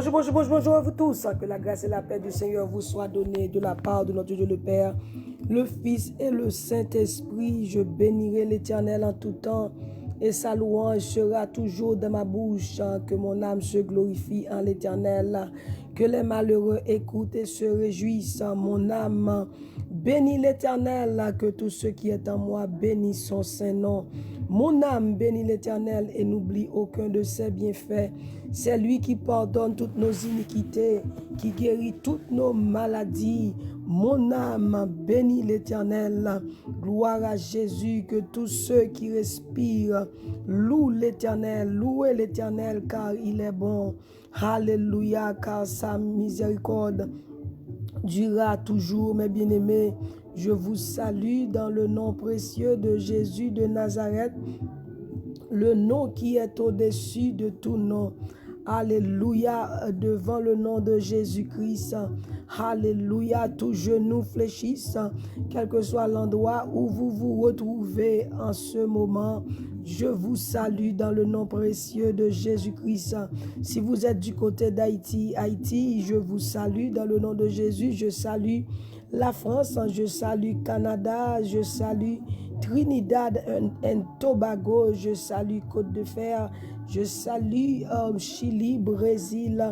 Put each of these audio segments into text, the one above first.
Bonjour à vous tous. Que la grâce et la paix du Seigneur vous soient données de la part de notre Dieu le Père, le Fils et le Saint-Esprit. Je bénirai l'Éternel en tout temps et sa louange sera toujours dans ma bouche. Que mon âme se glorifie en l'Éternel. Que les malheureux écoutent et se réjouissent. Mon âme bénit l'Éternel. Que tout ce qui est en moi bénisse son saint nom. Mon âme bénit l'Éternel et n'oublie aucun de ses bienfaits. C'est lui qui pardonne toutes nos iniquités, qui guérit toutes nos maladies. Mon âme bénit l'Éternel. Gloire à Jésus. Que tous ceux qui respirent louent l'Éternel. Louez l'Éternel car il est bon. Alléluia, car sa miséricorde durera toujours. Mes bien-aimés, je vous salue dans le nom précieux de Jésus de Nazareth, le nom qui est au-dessus de tout nom. Alléluia, devant le nom de Jésus-Christ. Alléluia, tous genoux fléchissent, quel que soit l'endroit où vous vous retrouvez en ce moment. Je vous salue dans le nom précieux de Jésus-Christ. Si vous êtes du côté d'Haïti, je vous salue dans le nom de Jésus. Je salue la France, je salue Canada, je salue Trinidad et Tobago, je salue Côte de Fer, je salue Chili, Brésil,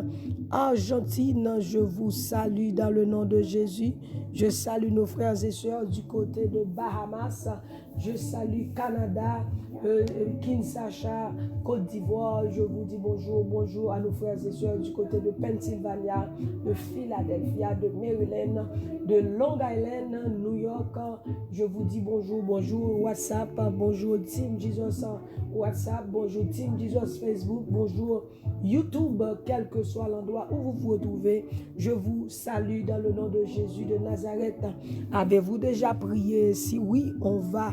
Argentine, je vous salue dans le nom de Jésus. Je salue nos frères et sœurs du côté de Bahamas, je salue Canada, Kinshasa, Côte d'Ivoire. Je vous dis bonjour à nos frères et sœurs du côté de Pennsylvania, de Philadelphia, de Maryland, de Long Island, New York. Je vous dis bonjour WhatsApp, bonjour Team Jesus WhatsApp, bonjour Team Jesus Facebook, bonjour YouTube, quel que soit l'endroit où vous vous retrouvez. Je vous salue dans le nom de Jésus de Nazareth. Avez-vous déjà prié? Si oui, on va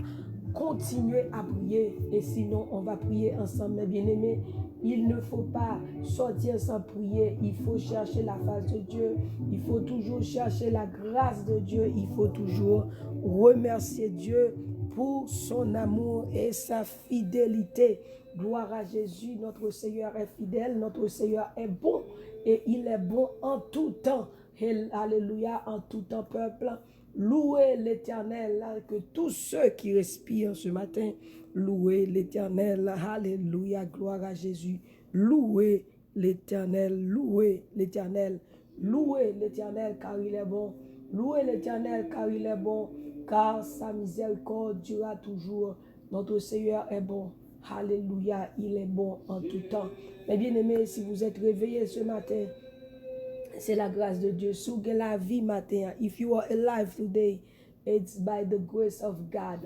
continuer à prier, et sinon on va prier ensemble. Mes bien-aimés, il ne faut pas sortir sans prier. Il faut chercher la face de Dieu, il faut toujours chercher la grâce de Dieu, il faut toujours remercier Dieu pour son amour et sa fidélité. Gloire à Jésus, notre Seigneur est fidèle, notre Seigneur est bon, et il est bon en tout temps. Alléluia, en tout temps, peuple. Louez l'Éternel, que tous ceux qui respirent ce matin, louez l'Éternel. Alléluia, gloire à Jésus. Louez l'Éternel, louez l'Éternel, louez l'Éternel car il est bon. Louez l'Éternel car il est bon, car sa miséricorde durera toujours. Notre Seigneur est bon. Alléluia, il est bon en tout temps. Mes bien-aimés, si vous êtes réveillés ce matin, c'est la grâce de Dieu. Si vous avez la vie matin, if you are alive today, it's by the grace of God.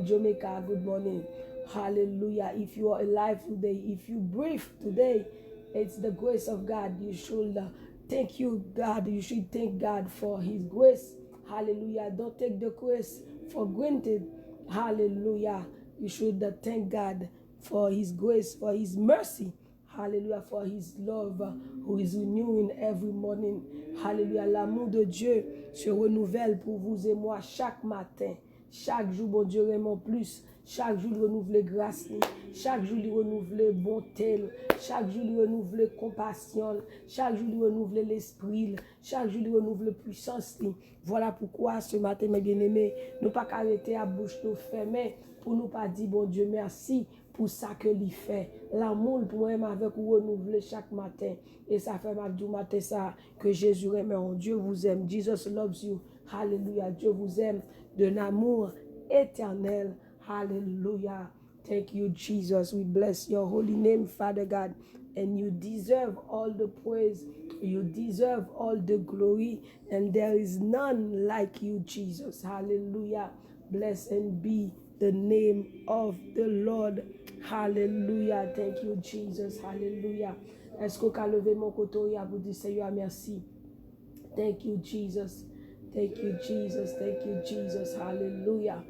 Jamaica, good morning. Hallelujah. If you are alive today, if you breathe today, it's the grace of God. You should thank you, God. You should thank God for His grace. Hallelujah. Don't take the grace for granted. Hallelujah. You should thank God for His grace, for His mercy. Hallelujah, for His love who is renewing every morning. Hallelujah, l'amour de Dieu se renouvelle pour vous et moi chaque matin. Chaque jour, bon Dieu, vraiment plus. Chaque jour, il renouvelle grâce. Chaque jour, il renouvelle bonté. Chaque jour, il renouvelle compassion. Chaque jour, il renouvelle l'esprit. Chaque jour, il renouvelle puissance. Voilà pourquoi ce matin, mes bien-aimés, nous pas arrêter à bouche nous fermer pour nous pas dire, bon Dieu, merci pour ça que l'il fait. L'amour pour moi avec vous renouveler chaque matin. Et ça fait mal du matin ça que Jésus aime. Dieu vous aime. Jesus loves you. Hallelujah. Dieu vous aime d'un amour éternel. Hallelujah. Thank you, Jesus. We bless your holy name, Father God. And you deserve all the praise. You deserve all the glory. And there is none like you, Jesus. Hallelujah. Blessed and be the name of the Lord. Hallelujah. Thank you, Jesus. Hallelujah. Est-ce qu'on peut lever mon côté et vous dire Seigneur merci. Thank you, Jesus. Thank you, Jesus. Thank you, Jesus. Hallelujah.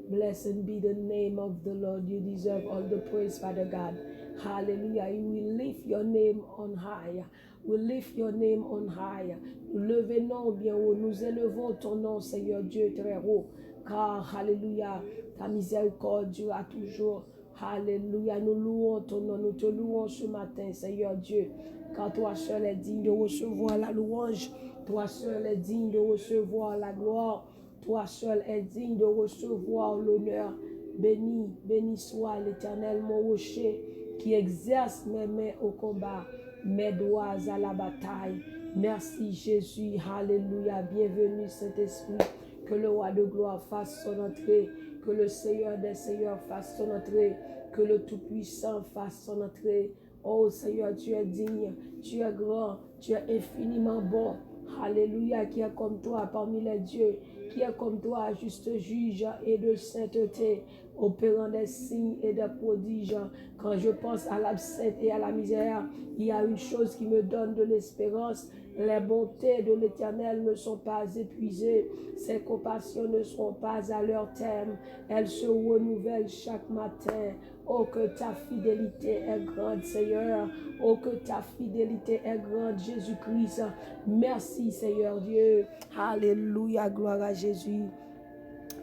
Blessed be the name of the Lord. You deserve all the praise, Father God. Hallelujah. We lift your name on high. We lift your name on high. Nous levons bien haut. Nous élevons ton nom, Seigneur Dieu, très haut. Car, hallelujah, ta miséricorde durera toujours. Alléluia, nous louons ton nom, nous te louons ce matin, Seigneur Dieu, car toi seul es digne de recevoir la louange, toi seul es digne de recevoir la gloire, toi seul es digne de recevoir l'honneur. Béni, béni soit l'Éternel, mon rocher, qui exerce mes mains au combat, mes doigts à la bataille. Merci Jésus, alléluia, bienvenue Saint-Esprit, que le roi de gloire fasse son entrée, que le Seigneur des Seigneurs fasse son entrée, que le Tout-Puissant fasse son entrée. Oh Seigneur, tu es digne, tu es grand, tu es infiniment bon. Alléluia, qui est comme toi parmi les dieux, qui est comme toi, juste juge et de sainteté, opérant des signes et des prodiges. Quand je pense à l'absence et à la misère, il y a une chose qui me donne de l'espérance. Les bontés de l'Éternel ne sont pas épuisées, ses compassions ne seront pas à leur terme, elles se renouvellent chaque matin. Oh, que ta fidélité est grande, Seigneur. Oh, que ta fidélité est grande, Jésus-Christ. Merci, Seigneur Dieu. Alléluia, gloire à Jésus.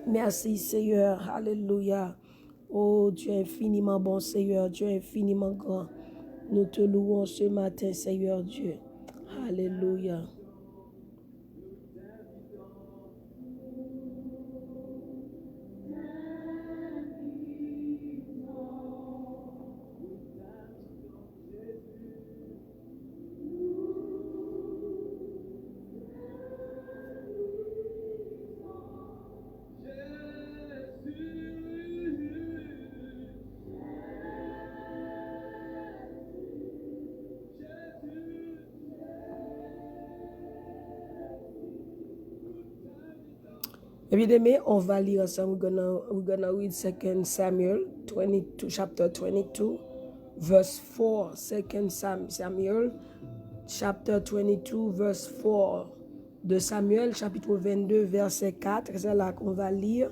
Merci, Seigneur. Alléluia. Oh, tu es infiniment bon, Seigneur. Tu es infiniment grand. Nous te louons ce matin, Seigneur Dieu. Alléluia. Bien-aimés, on va lire ensemble. We're gonna read 2 Samuel 22, chapter 22, verse 4. 2 Samuel, chapter 22, verse 4. De Samuel, chapitre 22, verset 4. C'est là qu'on va lire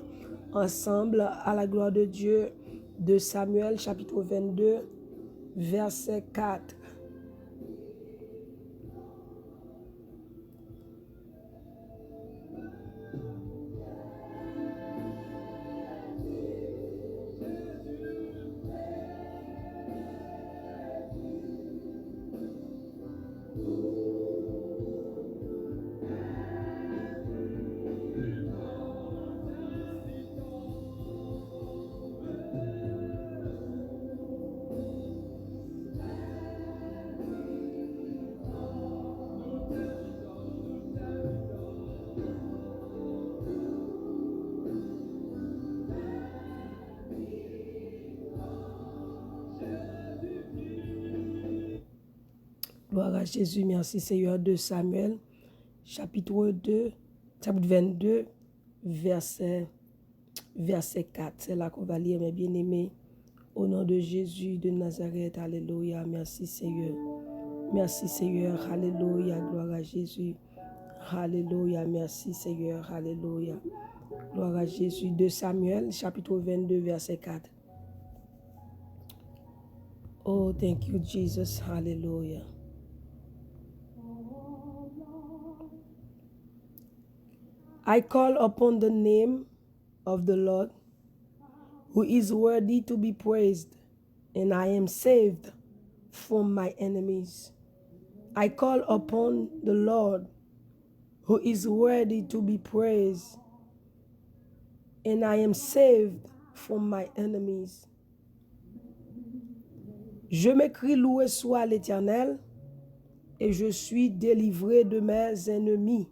ensemble à la gloire de Dieu. De Samuel, chapitre 22, verset 4. Gloire à Jésus, merci Seigneur. De Samuel, chapitre 22, verset 4. C'est là qu'on va lire, mes bien-aimés. Au nom de Jésus de Nazareth, alléluia. Merci Seigneur. Merci Seigneur, alléluia. Gloire à Jésus. Alléluia, merci Seigneur, alléluia. Gloire à Jésus. De Samuel, chapitre 22, verset 4. Oh, thank you, Jesus. Hallelujah. I call upon the name of the Lord, who is worthy to be praised, and I am saved from my enemies. I call upon the Lord, who is worthy to be praised, and I am saved from my enemies. Je m'écrie, loué soit l'Éternel, et je suis délivré de mes ennemis.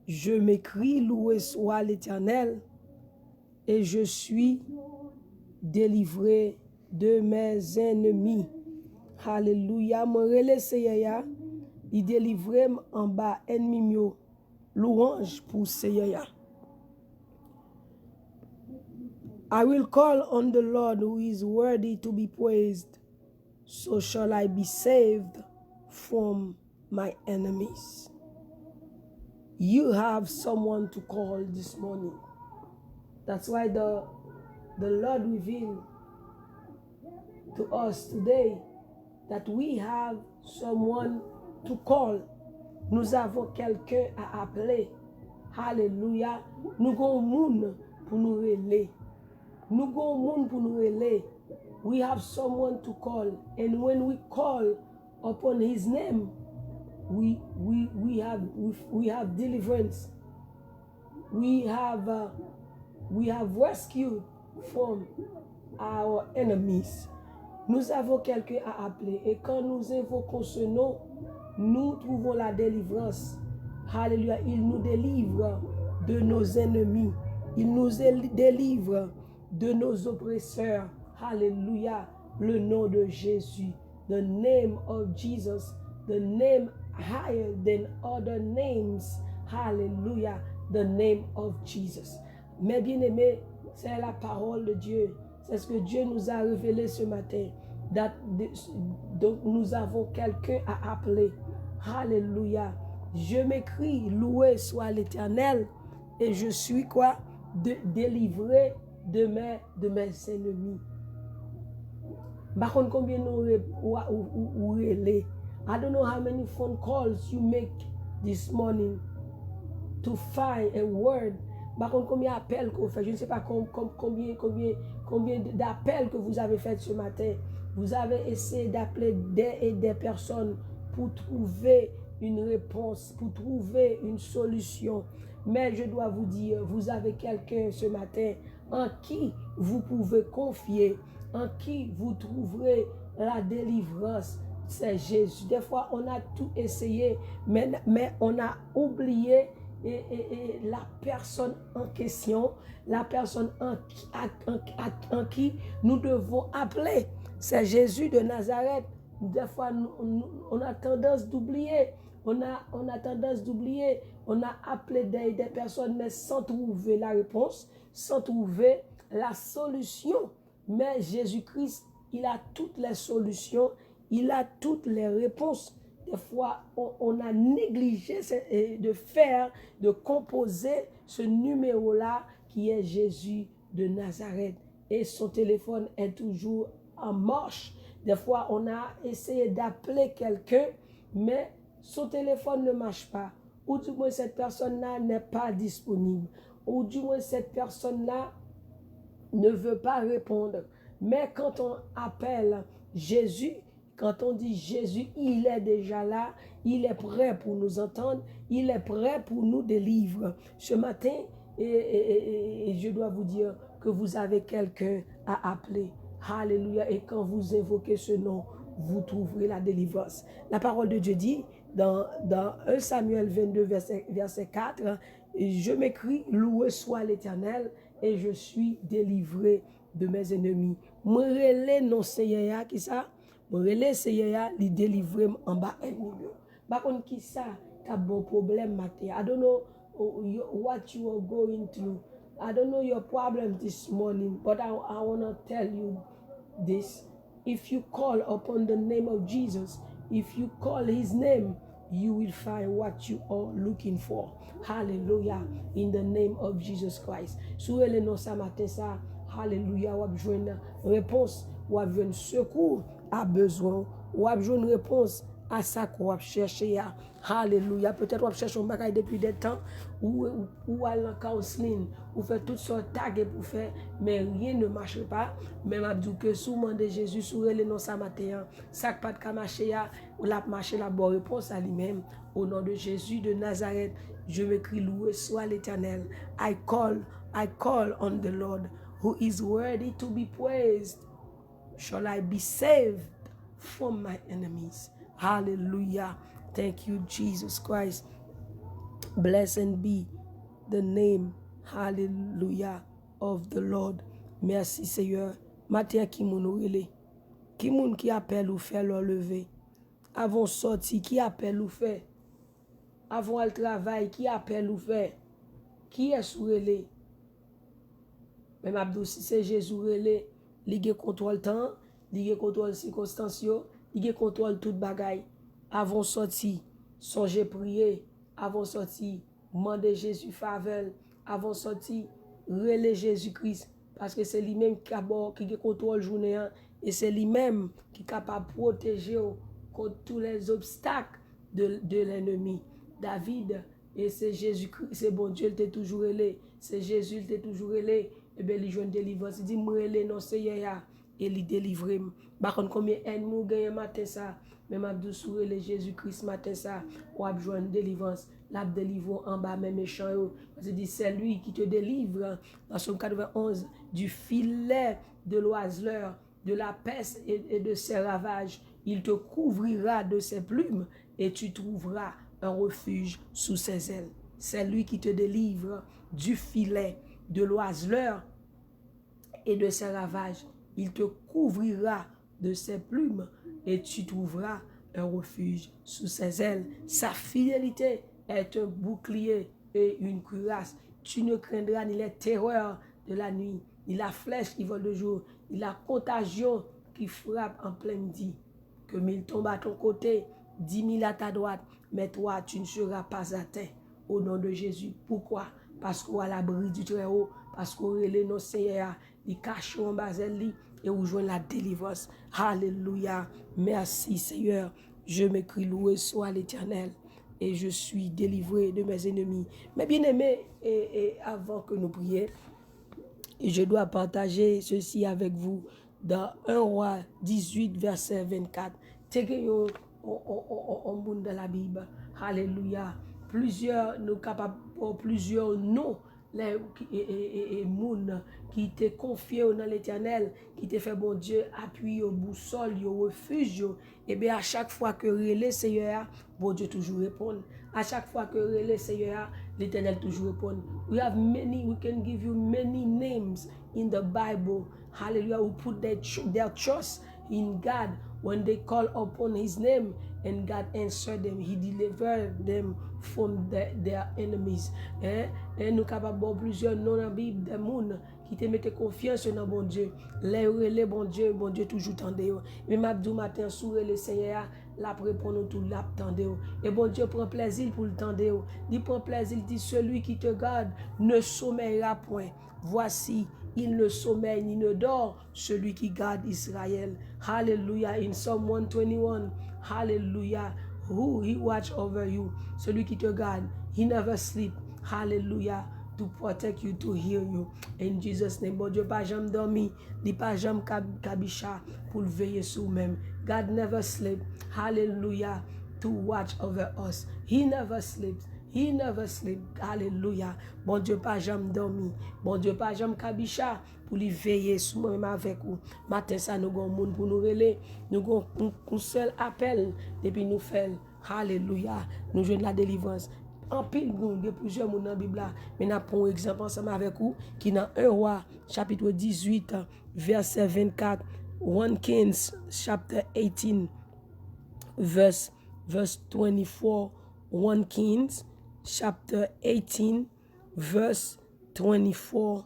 Je m'écrie, loué soit l'Éternel, et je suis délivré de mes ennemis. Alléluia, mon relais Seigneur, il délivre en bas ennemi mio. Louange pour Seigneur. I will call on the Lord who is worthy to be praised, so shall I be saved from my enemies. You have someone to call this morning. That's why the Lord revealed to us today that we have someone to call. Nous avons quelqu'un à appeler. Alléluia. Nous avons un monde pour nous relayer. Nous avons monde pour nous relayer. We have someone to call. And when we call upon his name, we have deliverance. We have rescued from our enemies. Nous avons quelqu'un à appeler. Et quand nous invoquons ce nom, nous trouvons la délivrance. Alléluia. Il nous délivre de nos ennemis. Il nous délivre de nos oppresseurs. Alléluia. Le nom de Jésus. The name of Jesus. The name higher than other names. Hallelujah. The name of Jesus. Mes bien-aimés, c'est la parole de Dieu. C'est ce que Dieu nous a révélé ce matin. Donc nous avons quelqu'un à appeler. Alléluia. Je m'écris, loué soit l'Éternel. Et je suis quoi? Délivré de mes ennemis. Par contre, combien nous relais? I don't know how many phone calls you make this morning to find a word. Par contre, combien d'appels qu'on fait? Je ne sais pas combien d'appels que vous avez fait ce matin. Vous avez essayé d'appeler des personnes pour trouver une réponse, pour trouver une solution. Mais je dois vous dire, vous avez quelqu'un ce matin en qui vous pouvez confier, en qui vous trouverez la délivrance. C'est Jésus. Des fois, on a tout essayé, mais on a oublié et la personne en question, la personne en qui nous devons appeler. C'est Jésus de Nazareth. Des fois, on a tendance d'oublier. On a tendance d'oublier. On a appelé des personnes, mais sans trouver la réponse, sans trouver la solution. Mais Jésus-Christ, il a toutes les solutions. Il a toutes les réponses. Des fois, on a négligé de composer ce numéro-là qui est Jésus de Nazareth. Et son téléphone est toujours en marche. Des fois, on a essayé d'appeler quelqu'un, mais son téléphone ne marche pas. Ou du moins, cette personne-là n'est pas disponible. Ou du moins, cette personne-là ne veut pas répondre. Mais quand on appelle Jésus, quand on dit Jésus, il est déjà là, il est prêt pour nous entendre, il est prêt pour nous délivrer. Ce matin, et je dois vous dire que vous avez quelqu'un à appeler. Alléluia. Et quand vous évoquez ce nom, vous trouverez la délivrance. La parole de Dieu dit dans 1 Samuel 22, verset 4, je m'écris, loué soit l'Éternel, et je suis délivré de mes ennemis. Moi, relais non Seigneur qui ça? Moi, relais Seigneur, li délivrer en bas ennemi. Par contre, qui ça? T'as bon problème matin. I don't know what you are going through. I don't know your problem this morning, but I want to tell you this. If you call upon the name of Jesus, if you call his name, you will find what you are looking for. Hallelujah. In the name of Jesus Christ. Sous le nom ce matin, ça, hallelujah, ou avez une réponse, ou avez un secours à besoin, ou avez une réponse à ça qu'on va chercher. Alléluia. Peut-être on cherche un bagage depuis des temps, ou à la counseling, ou fait toutes sortes de tags pour faire, mais rien ne marche pas. Mais je dis que souvent de Jésus, sur le nom ce matin, ça pas de marcher, ou la marcher la bonne réponse à lui-même. Au nom de Jésus de Nazareth, je m'écris loué soit l'Éternel. I call on the Lord who is worthy to be praised. Shall I be saved from my enemies? Hallelujah. Thank you, Jesus Christ. Blessed be the name, hallelujah, of the Lord. Merci, Seigneur. Matin qui moun ouele, qui moun qui appelle ou fait leur lever. Avant sorti, qui appelle ou fait. Avant le travail, qui appelle ou fait. Qui est sourelé? Même Abdou, si c'est Jésus relé, il contrôle temps, il contrôle circonstances, il contrôle toute bagaille. Avant sorti, songez prier. Avant sorti, demander Jésus faveur. Avant sorti, relais Jésus-Christ. Parce que c'est lui-même qui contrôle la journée. Et c'est lui-même qui est capable de protéger contre tous les obstacles de l'ennemi. David, et c'est Jésus-Christ, c'est bon Dieu, il t'a toujours relé. C'est Jésus, il t'a toujours relé. et bien il joue une délivrance. Il dit moi les non Seigneur et il délivre. Par contre combien ennemi gagne matin ça, même Abdou sur le Jésus-Christ matin ça, ou a joué une délivrance. La délivre en bas même méchant yo. Parce que dit c'est lui qui te délivre dans Psaume 91 du filet de l'oiseleur, de la peste et de ses ravages. Il te couvrira de ses plumes et tu trouveras un refuge sous ses ailes. C'est lui qui te délivre du filet de l'oiseleur et de ses ravages. Il te couvrira de ses plumes et tu trouveras un refuge sous ses ailes. Sa fidélité est un bouclier et une cuirasse. Tu ne craindras ni les terreurs de la nuit, ni la flèche qui vole de jour, ni la contagion qui frappe en plein midi. Que 1000 tombent à ton côté, 10 000 à ta droite, mais toi, tu ne seras pas atteint au nom de Jésus. Pourquoi? Parce qu'on a l'abri du Très-Haut, parce qu'on est nos Seigneur, il cache en bas et où joint la délivrance. Alléluia. Merci Seigneur. Je m'écris loué soit l'Éternel et je suis délivré de mes ennemis. Mais bien aimé, et avant que nous prions, je dois partager ceci avec vous dans 1 Roi 18, verset 24. C'est que on monde dans la Bible. Alléluia. Plusieurs, nous capables, plusieurs noms, les moun qui te confié dans l'Éternel, qui te fait bon Dieu, appui au boussole, au refuge, et bien à chaque fois que relais Seigneur, bon Dieu toujours répond. À chaque fois que relais Seigneur, l'Éternel toujours répond. We can give you many names in the Bible. Hallelujah. Who put their trust in God when they call upon His name, and God answered them. He delivered them from their enemies. Et nous capables de plusieurs noms dans la Bible des monde qui te mettent confiance dans bon Dieu. Les bon Dieu toujours tendez. Mais m'abdou matin sur le Seigneur, la répondre tout l'attendez. Et bon Dieu prend plaisir pour le tendre. Il prend plaisir, il dit celui qui te garde ne sommeillera point. Voici, il ne sommeille ni ne dort, celui qui garde Israël. Hallelujah. In Psalm 121, hallelujah. Who he watch over you. Celui qui te garde, he never sleep. Hallelujah. To protect you, to heal you. In Jesus' name. Bon Dieu, pas jamais dormi, ni pas jamais kabicha pour veiller sur nous-mêmes. God never sleep. Hallelujah. To watch over us. He never sleeps. He never sleep. Hallelujah. Bon Dieu, pas jamais dormi. Bon Dieu, pas jamais kabicha pour lui veiller sur moi-même avec vous. Matin, ça, nous avons un monde pour nous relayer. Nous avons un seul appel depuis nous faire. Hallelujah. Nous jouons la délivrance. En pile, il y a plusieurs mots dans la Bible. Mais nous avons un exemple ensemble avec vous qui est dans 1 Roi, chapitre 18, verset 24. 1 Kings, chapter 18, verse 24. 1 Kings, chapter 18, verse 24.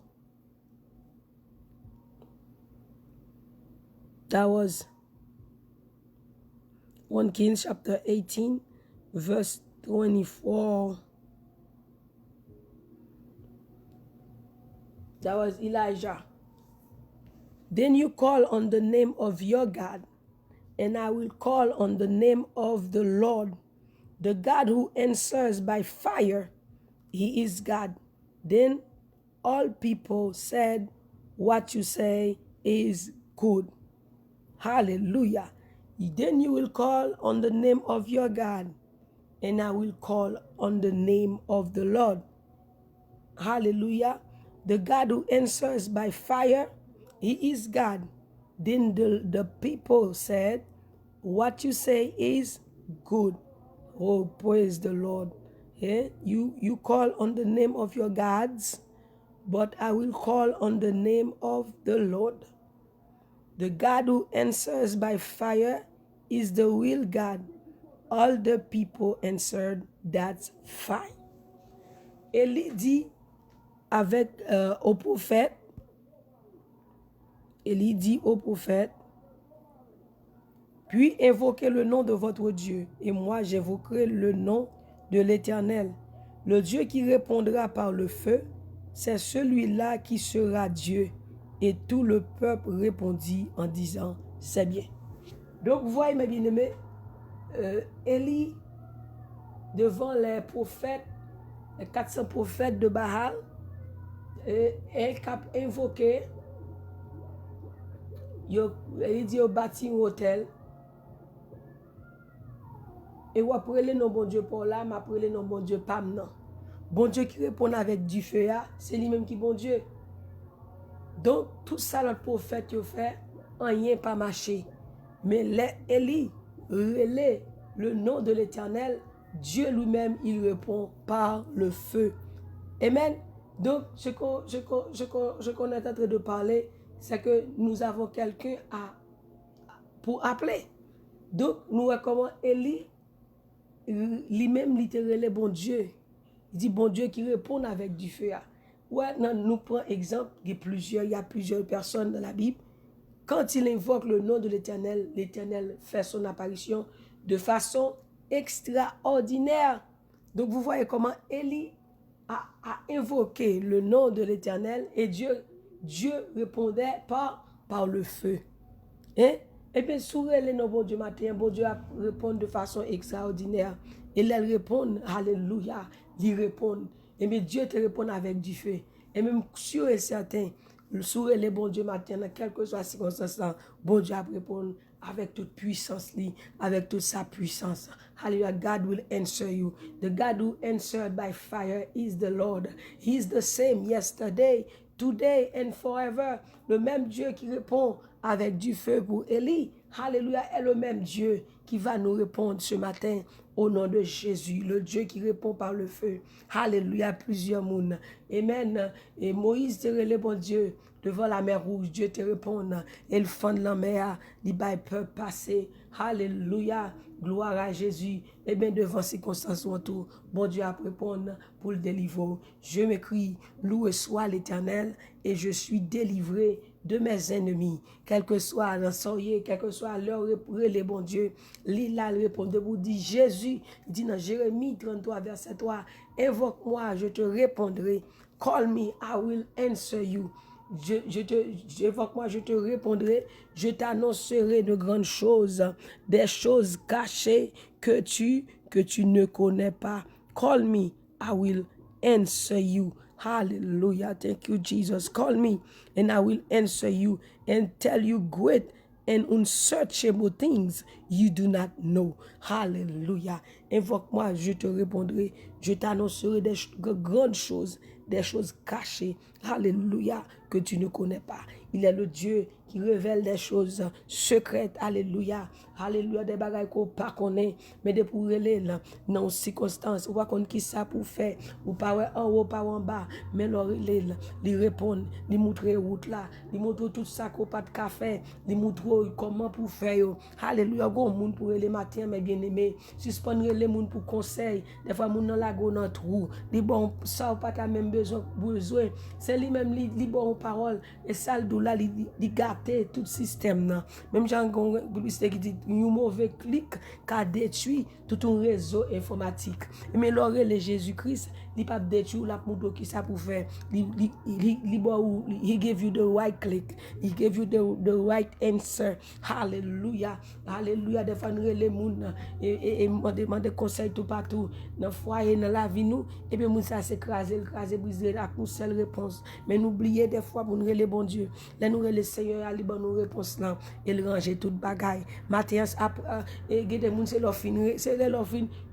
That was 1 Kings, chapter 18, verse 24. That was Elijah. Then you call on the name of your God, and I will call on the name of the Lord, the God who answers by fire. He is God. Then all people said, what you say is good. Hallelujah. Then you will call on the name of your God, and I will call on the name of the Lord. Hallelujah. The God who answers by fire, He is God. Then the people said, what you say is good. Oh, praise the Lord. Yeah? You call on the name of your gods, but I will call on the name of the Lord. The God who answers by fire is the real God. All the people answered, that's fine. Élie dit au prophète, Élie dit au prophète, puis invoquez le nom de votre Dieu, et moi j'évoquerai le nom de l'Éternel. Le Dieu qui répondra par le feu, c'est celui-là qui sera Dieu. Et tout le peuple répondit en disant, c'est bien. Donc, vous voyez, mes bien-aimés, Élie, devant les prophètes, les 400 prophètes de Baal, elle a invoqué, il dit, il bâti un hôtel. Et ou après le nom bon Dieu pour là, mais après le nom bon Dieu pas non. Bon Dieu qui répond avec du feu, c'est lui-même qui bon Dieu. Donc, tout ça, notre prophète a fait, rien pas marché. Mais Élie relève le nom de l'Éternel, Dieu lui-même, il répond par le feu. Amen. Donc, ce qu'on est en train de parler, c'est que nous avons quelqu'un pour appeler. Donc, nous voyons comment Élie, lui-même, littéralement, bon Dieu. Il dit bon Dieu qui répond avec du feu. Ouais, nous prenons exemple, il y a plusieurs personnes dans la Bible. Quand il invoque le nom de l'Éternel, l'Éternel fait son apparition de façon extraordinaire. Donc vous voyez comment Élie a invoqué le nom de l'Éternel et Dieu répondait par le feu. Hein? Et bien, souvent, les noms bon Dieu matin, bon Dieu répond de façon extraordinaire. Et là, ils répondent, alléluia, ils répondent. Et bien, Dieu te répond avec du feu. Et même sûr et certain, souvent, les bon Dieu matin, dans quelle que soit la circonstance, bon Dieu répond avec toute puissance, avec toute sa puissance. Hallelujah, God will answer you. The God who answered by fire is the Lord. He is the same yesterday, today and forever. Le même Dieu qui répond avec du feu pour Élie. Alléluia, est le même Dieu qui va nous répondre ce matin au nom de Jésus, le Dieu qui répond par le feu. Alléluia, plusieurs mondes. Amen. Et Moïse te relève, bon Dieu, devant la mer rouge, Dieu te répond. Et le fond de la mer, il peut passer. Alléluia, gloire à Jésus. Et bien devant ces circonstances autour, bon Dieu a répondre pour le délivrer. Je m'écris, loué soit l'Éternel, et je suis délivré de mes ennemis, quel que soit l'ensoyer, quel que soit leur les bon Dieu, l'île répond de vous dit Jésus, dit dans Jérémie 33 verset 3, invoque-moi, je te répondrai, call me, I will answer you. J'évoque-moi, je te répondrai, je t'annoncerai de grandes choses, des choses cachées que tu ne connais pas. Call me, I will answer you. Hallelujah. Thank you, Jesus. Call me and I will answer you and tell you great and unsearchable things you do not know. Hallelujah. Invoque-moi, je te répondrai. Je t'annoncerai des grandes choses, des choses cachées. Hallelujah. Que tu ne connais pas. Il est le Dieu qui révèle des choses secrètes. Alléluia. Alléluia. Des bagailles qu'on pas connaît, mais de pour aller dans les circonstances. On va connaître qui ça pour faire. Ou pas en haut, pas en bas. Mais ils répondent, ils montrent route là. Ils montrent tout ça qu'on pas de café. Ils montrent comment pour faire. Alléluia. Go monde pour les matins, mes bien-aimés. Suspendre les monde pour conseil. Des fois, monde dans la go dans trou. Dit bon, ça pas ta même besoin. C'est lui-même li bon parole. Et ça, là, il gâter tout système. Même Jean publicité qui dit un mauvais clic qui a détruit tout un réseau informatique. Mais l'oreille de Jésus-Christ, il pas détruit la pour qui ça pour faire. He gave you the right click. He gave you the right answer. Hallelujah. Hallelujah. Des fois, nous les monde et demander conseil tout partout dans le foyer, dans la vie nous et bien nous ça s'écraser, briser la seule réponse. Mais n'oubliez des fois pour nous les bon Dieu. Là nous le Seigneur a libre nous réponse là et le ranger toute bagaille. Matin et des monde c'est leur fin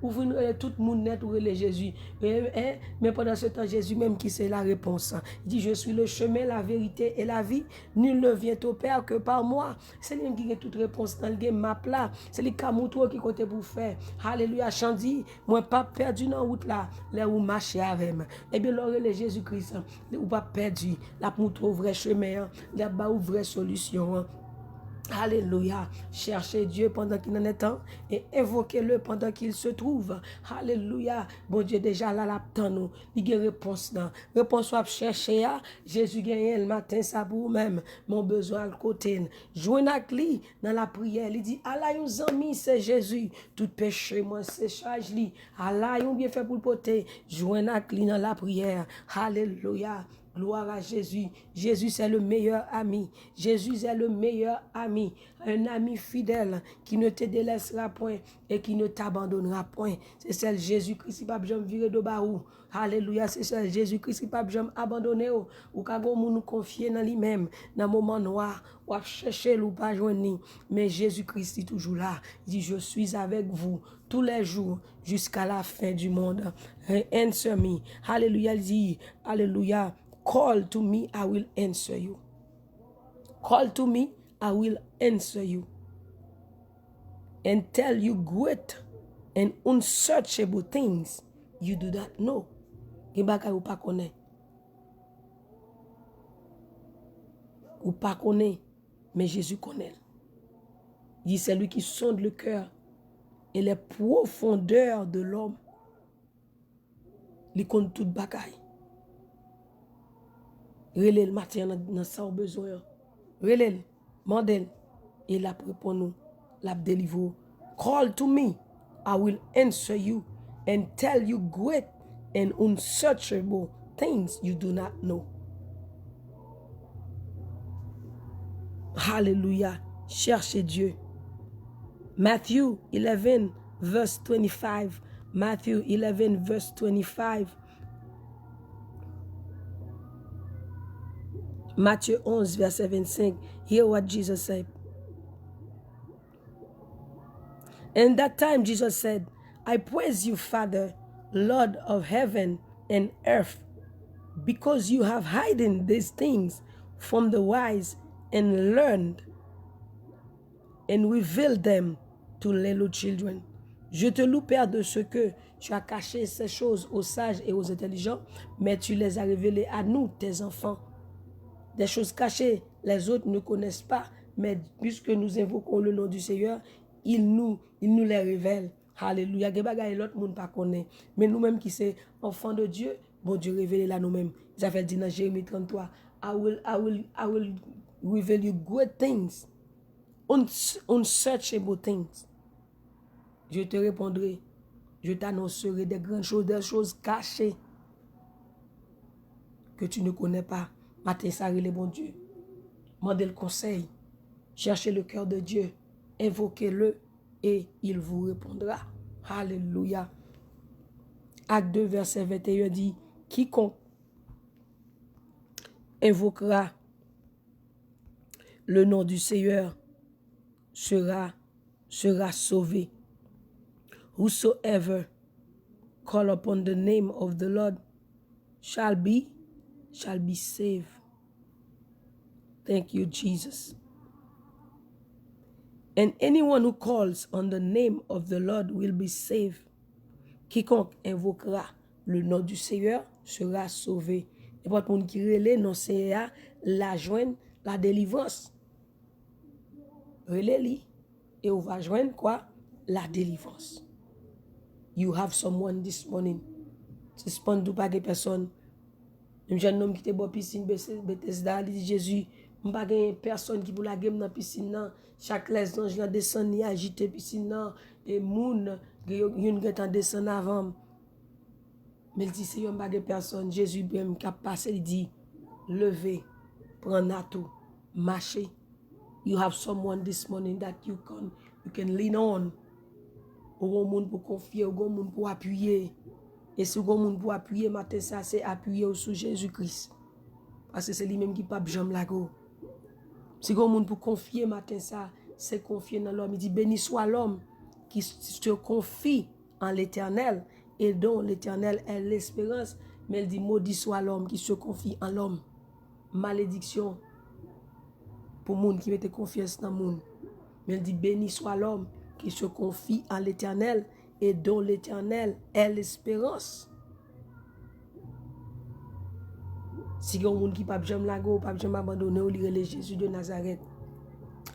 ou tout monde net ou le Jésus. Mais pendant ce temps Jésus même qui c'est la réponse. Il dit je suis le chemin, la vérité et la vie. Nul ne vient au Père que par moi. C'est lui qui a toute réponse dans le map là. C'est les camouto qui côté pour faire. Alléluia, chandi, moi pas perdu dans route là, là où marcher avec moi. Et bien l'oreille de Jésus-Christ, ou pas perdu, là pour trouver vrai chemin, là bas ou vraie solution. Alléluia. Cherchez Dieu pendant qu'il en est temps et évoquez-le pendant qu'il se trouve. Alléluia. Bon Dieu déjà là l'attend nous. Il y a réponse là. Réponse soit chercher à Jésus gagne le matin ça pour même mon besoin à côté. Joindre avec lui dans la prière. Il dit Allah yon ami c'est Jésus. Tout péché moi c'est charge lui. Allah yon bien fait pour le porter. Joindre avec lui dans la prière. Alléluia. Gloire à Jésus. Jésus, c'est le meilleur ami. Jésus est le meilleur ami. Un ami fidèle qui ne te délaissera point et qui ne t'abandonnera point. C'est celle Jésus-Christ qui va jamais virer de baou. Alléluia. C'est celle Jésus-Christ qui va jamais abandonner. Ou quand on nous confier dans lui-même, dans le moment noir, ou à chercher ou pas joindre. Mais Jésus-Christ est toujours là. Il dit, je suis avec vous tous les jours jusqu'à la fin du monde. Answer me. Alléluia. Il dit, alléluia. Call to me, I will answer you. Call to me, I will answer you. And tell you great and unsearchable things you do not know. Ou pas connaît. Ou pas connaît, mais Jésus connaît. Il dit, c'est lui qui sonde le cœur et les profondeurs de l'homme. Il compte toute bagaille. Relève le matin dans ça au besoin. Relève, mandel, et la pour nous, la délivre. Call to me, I will answer you and tell you great and unsearchable things you do not know. Hallelujah. Cherchez Dieu. Matthew 11, verse 25. Matthew 11, verse 25. Matthieu 11, verset 25. Hear what Jesus said. And that time Jesus said, I praise you, Father, Lord of heaven and earth, because you have hidden these things from the wise and learned and revealed them to little children. Je te loue, Père, de ce que tu as caché ces choses aux sages et aux intelligents, mais tu les as révélées à nous, tes enfants. Des choses cachées, les autres ne connaissent pas, mais puisque nous invoquons le nom du Seigneur, il nous les révèle. Alléluia. L'autre monde pas connaît. Mais nous-mêmes qui sommes enfants de Dieu, bon Dieu révèle là nous-mêmes. Ça fait dire dans Jérémie 33, I will reveal you great things, unsearchable things. Je te répondrai, je t'annoncerai des grandes choses, des choses cachées que tu ne connais pas. Matin, ça le bon Dieu. Mandez le conseil. Cherchez le cœur de Dieu. Invoquez-le et il vous répondra. Alléluia. Acte 2, verset 21 dit, quiconque invoquera le nom du Seigneur sera sauvé. Whosoever call upon the name of the Lord shall be saved. Thank you, Jesus. And anyone who calls on the name of the Lord will be saved. Quiconque invoquera le nom du Seigneur sera sauvé. Et pour tout le monde qui relève non Seigneur, la joindre, la délivrance. Relève et on va joindre quoi? La délivrance. You have someone this morning. Suspend ou pas de personne. Un jeune homme qui était dans piscine Bethesda, il dit Jésus, je pas de personne qui pour la game dans piscine là. Chaque les anges là descend ni agiter piscine là et moun yon getan descend avant. Mais il dit c'est yon pas de personne. Jésus même qui a passé, il dit levez, prenez tout, marchez. You have someone this morning that you can lean on. Ou monde pour confier, ou monde pour appuyer. Et si vous avez pour appuyer, matin, ça, c'est appuyer sur Jésus-Christ. Parce que c'est lui-même qui pas jamais la go. Si vous avez pour confier, matin, ça, c'est confier dans l'homme. Il dit, béni soit l'homme qui se confie en l'Éternel et dont l'Éternel est l'espérance. Mais il dit, maudit soit l'homme qui se confie en l'homme. Malédiction pour les gens qui mettent confiance dans le monde. Mais il dit, béni soit l'homme qui se confie en l'Éternel et dont l'Éternel est l'espérance. Si il y a des gens qui ne peuvent jamais la go, pas jamais abandonner, ou lire Jésus de Nazareth.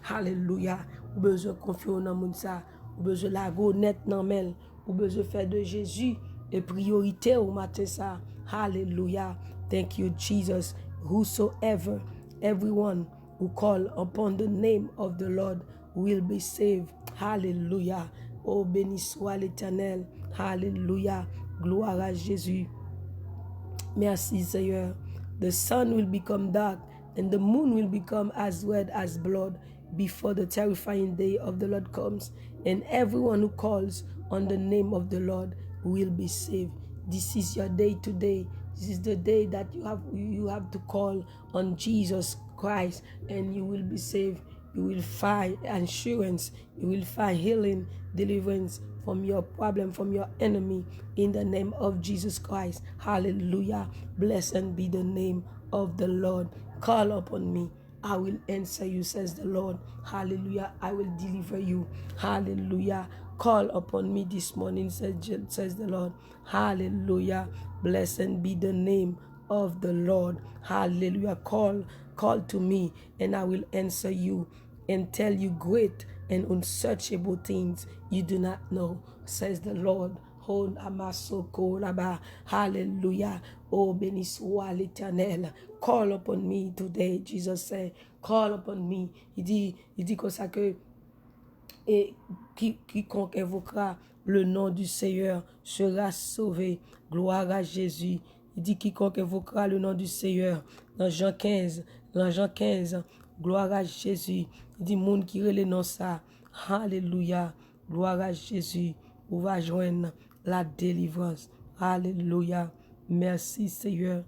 Alléluia. Ou besoin de confier dans le monde ça. Ou besoin de la go net dans mel. Ou besoin de faire de Jésus et priorité au matin ça. Hallelujah. Thank you, Jesus. Whosoever, everyone who call upon the name of the Lord will be saved. Hallelujah. Oh, béni soit l'Éternel. Hallelujah. Gloire à Jésus. Merci, Seigneur. the sun will become dark, and the moon will become as red as blood before the terrifying day of the Lord comes, and everyone who calls on the name of the Lord will be saved. This is your day today. This is the day that you have to call on Jesus Christ, and you will be saved. You will find assurance. You will find healing, deliverance from your problem, from your enemy, in the name of Jesus Christ. Hallelujah. Blessed be the name of the Lord. Call upon me. I will answer you, says the Lord. Hallelujah. I will deliver you. Hallelujah. Call upon me this morning, says the Lord. Hallelujah. Blessed be the name of the Lord. Hallelujah. Call to me, and I will answer you and tell you great and unsearchable things you do not know, says the Lord. Oh, Amasoko Laba. Hallelujah. Oh, béni soit l'Éternel. Call upon me today. Jesus said, call upon me. Il dit comme ça que quiconque invoquera le nom du Seigneur sera sauvé. Gloire à Jésus. Il dit quiconque invoquera le nom du Seigneur. Dans Jean 15, gloire à Jésus. Il dit monde qui relève non ça. Alléluia. Gloire à Jésus. On va joindre la délivrance. Alléluia. Merci Seigneur.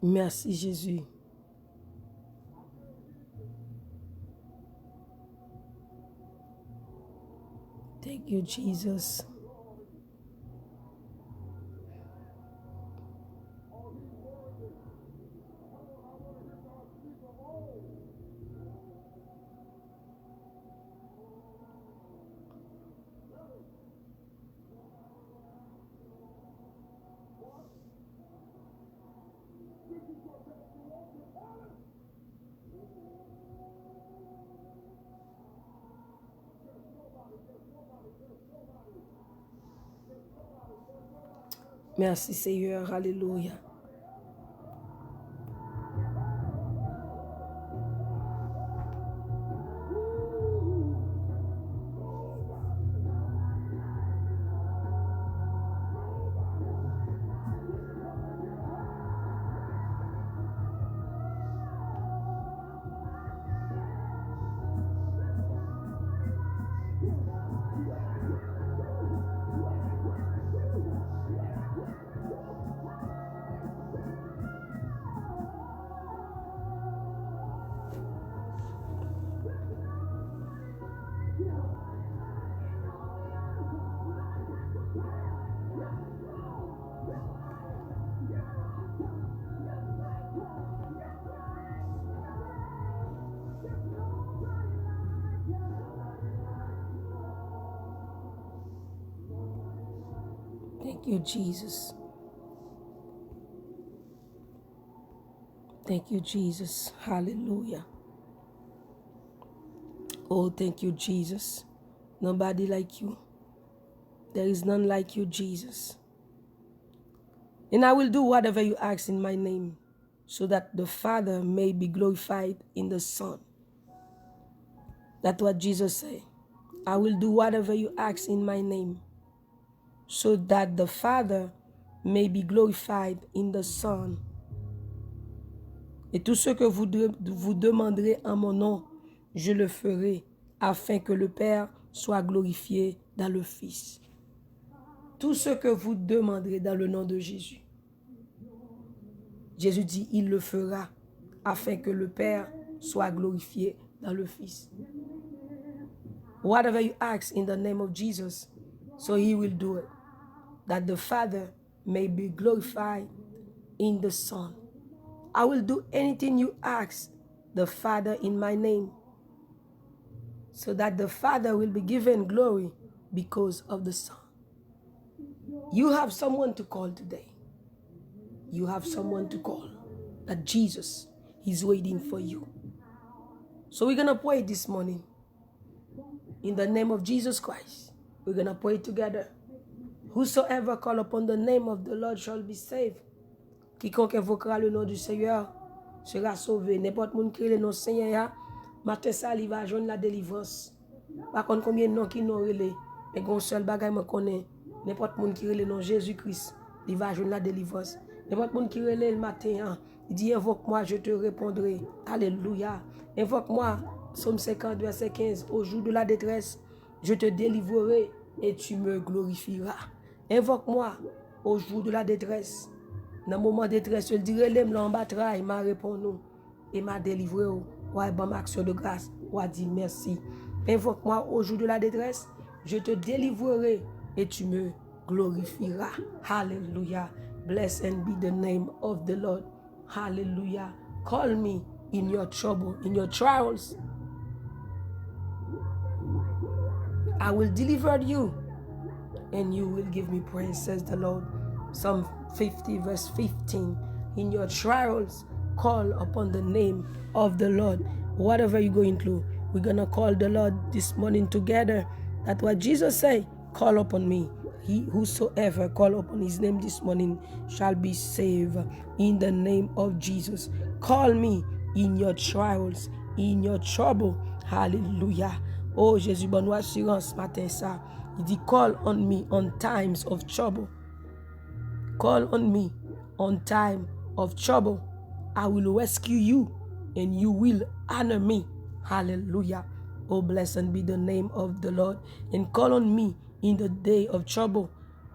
Merci Jésus. Thank you, Jesus. Merci Seigneur, alléluia. Thank you, Jesus. Thank you, Jesus. Hallelujah. Oh, thank you, Jesus. Nobody like you. There is none like you, Jesus. And I will do whatever you ask in my name, so that the Father may be glorified in the Son. That's what Jesus said. I will do whatever you ask in my name, so that the Father may be glorified in the Son. Et tout ce que vous demanderez en mon nom, je le ferai, afin que le Père soit glorifié dans le Fils. Tout ce que vous demanderez dans le nom de Jésus, Jésus dit, il le fera, afin que le Père soit glorifié dans le Fils. Whatever you ask in the name of Jesus, so he will do it, that the Father may be glorified in the Son. I will do anything you ask the Father in my name, so that the Father will be given glory because of the Son. You have someone to call today. You have someone to call, that Jesus is waiting for you. So we're going to pray this morning. In the name of Jesus Christ, we're going to pray together. Whosoever call upon the name of the Lord shall be saved. Quiconque invoquera le nom du Seigneur sera sauvé. N'importe qui le nom Seigneur, Matin ça, il va joindre la délivrance. Par contre, combien de noms qui n'ont relé, mais un seul bagage me connaît. N'importe monde qui relé non Jésus-Christ, il va joindre la délivrance. N'importe monde qui relé le matin, hein, il dit invoque-moi, je te répondrai. Alléluia. Invoque-moi, Psaume 50, verset 15. Au jour de la détresse, je te délivrerai et tu me glorifieras. Invoque-moi au jour de la détresse. Dans le moment de détresse, je dirai, l'aime l'embattra, il m'a répondu et m'a délivré. Ouais, bonne action de grâce. Ouais, dit merci. Invoque-moi au jour de la détresse, je te délivrerai et tu me glorifieras. Hallelujah. Blessed be the name of the Lord. Hallelujah. Call me in your trouble, in your trials. I will deliver you and you will give me praise, says the Lord. Psalm 50 verse 15. In your trials, call upon the name of the Lord. Whatever you're going through, we're going to call the Lord this morning together. That's what Jesus said. Call upon me. He whosoever call upon his name this morning shall be saved in the name of Jesus. Call me in your trials, in your trouble. Hallelujah. Oh, Jésus, bonne assurance matin ça. Il dit, call on me on times of trouble. Call on me on time of trouble. I will rescue you and you will honor me. Hallelujah. Oh, blessed be the name of the Lord. And call on me in the day of trouble.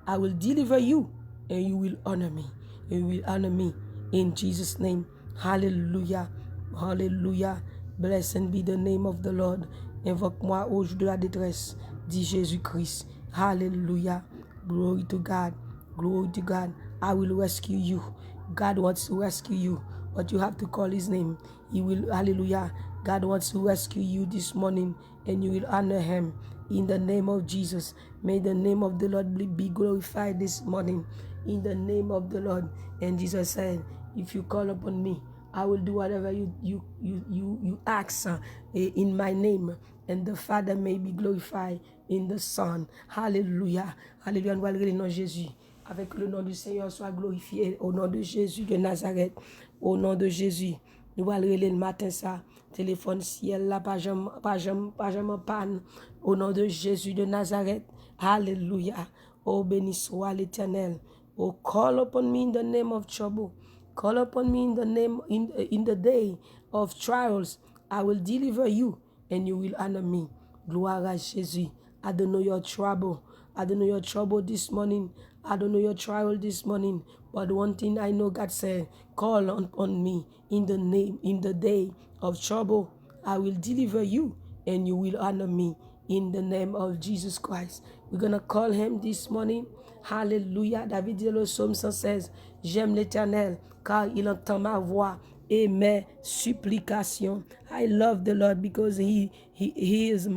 I will deliver you and you will honor me. And you will honor me in Jesus' name. Hallelujah. Hallelujah. Blessed be the name of the Lord. Invoque-moi au jour de la détresse, dit Jésus-Christ. Hallelujah. Glory to God. Glory to God. I will rescue you. God wants to rescue you, but you have to call his name. He will, hallelujah. God wants to rescue you this morning, and you will honor him in the name of Jesus. May the name of the Lord be glorified this morning in the name of the Lord. And Jesus said, if you call upon me, I will do whatever you ask in my name, and the Father may be glorified in the Son. Hallelujah. Hallelujah. Nous allons le nom de Jésus. Avec le nom du Seigneur soit glorifié. Au nom de Jésus de Nazareth. Au nom de Jésus. Nous allons le matin ça. Téléphone ciel là, pas jamais panne. Au nom de Jésus de Nazareth. Hallelujah. Oh, béni soit l'Éternel. Oh, call upon me in the name of trouble. Call upon me in the name in the day of trials. I will deliver you and you will honor me. Gloire à Jésus. I don't know your trouble. I don't know your trouble this morning. I don't know your trial this morning. But one thing I know, God said, call on me in the day of trouble. I will deliver you and you will honor me in the name of Jesus Christ. We're going to call him this morning. Hallelujah. David dit le psaume 116, j'aime l'Éternel car il entend ma voix et mes supplications. I love the Lord because he is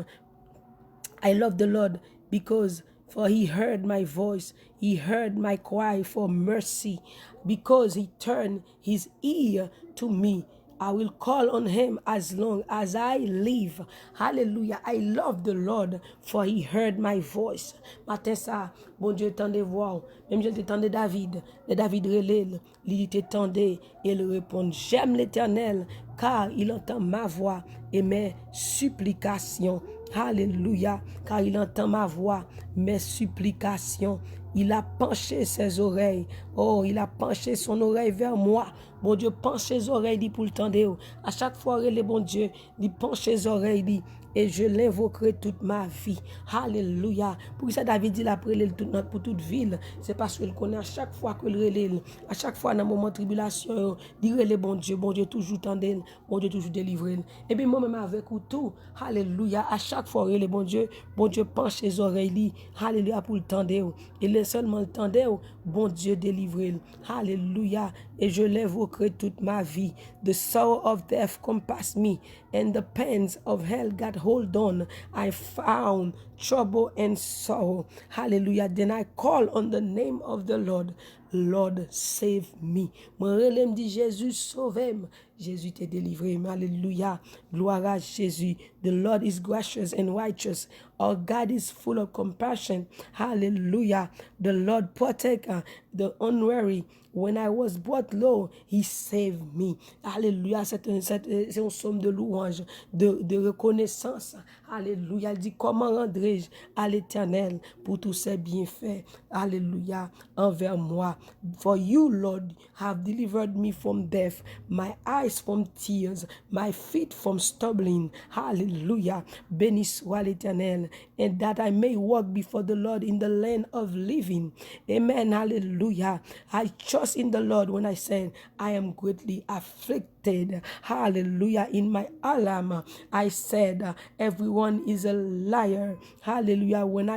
I love the Lord because for he heard my voice. He heard my cry for mercy because he turned his ear to me. I will call on him as long as I live. Hallelujah. I love the Lord for he heard my voice. Matin ça, bon Dieu tendait voir. Même je t'entendais David. Le David relève. Il t'entendait et il répond. J'aime l'Éternel car il entend ma voix et mes supplications. Alléluia, car il entend ma voix, mes supplications. Il a penché ses oreilles. Oh, il a penché son oreille vers moi. Bon Dieu, penche ses oreilles dit pour le tendre. À chaque fois, le bon Dieu, il penche ses oreilles dit, et je l'invoquerai toute ma vie. Alléluia. Pour ça, David dit la prélève pour toute ville. C'est parce qu'il connaît à chaque fois que le relève, à chaque fois dans un moment de tribulation, dire le bon Dieu toujours tendre, bon Dieu toujours délivré. Et bien moi-même avec vous tout, alléluia, à chaque fois le bon Dieu penche ses oreilles, alléluia, pour le tendre. Et le seulement le tendre, bon Dieu délivré. Alléluia. Et je l'invoquerai toute ma vie. The sorrow of death compassed me, and the pains of hell got hold on. I found trouble and sorrow. Hallelujah. Then I call on the name of the Lord. Lord, save me. Mon relève dit Jésus, sauve-moi. Jésus t'est délivré. Alléluia. Gloire à Jésus. The Lord is gracious and righteous. Our God is full of compassion. Hallelujah. The Lord protect the unwary. When I was brought low, He saved me. Alléluia. C'est un psaume de louange, de reconnaissance. Alléluia. Il dit, comment rendrai-je à l'Éternel pour tous ses bienfaits? Alléluia. Envers moi. For you, Lord, have delivered me from death, my eyes from tears, my feet from stumbling. Hallelujah. Béni soit l'Éternel. And that I may walk before the Lord in the land of living. Amen. Hallelujah. I trust in the Lord when I said, I am greatly afflicted. Hallelujah. In my alarm, I said, everyone is a liar. Hallelujah. When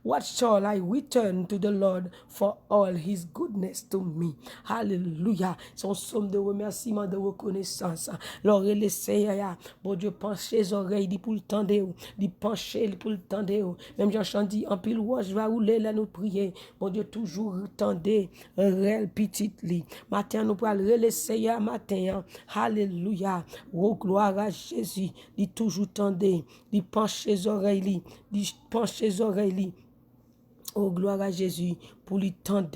what shall I return to the Lord for all His goodness to me? Hallelujah. Son somme de remerciement, de reconnaissance. L'oreille l'essaye, bon Dieu, pencher les oreilles, dit pour le tendre, dit pencher pour le tendre. Même Jean dit, en pile je vais rouler là nous prier. Bon Dieu, toujours tendre, réel petit lit. Matin, nous pourrons l'essayer matin. Alléluia. Oh, gloire à Jésus. Dit toujours tendre, dit pencher les oreilles, dit pencher les oreilles. Oh, gloire à Jésus pour lui tendre.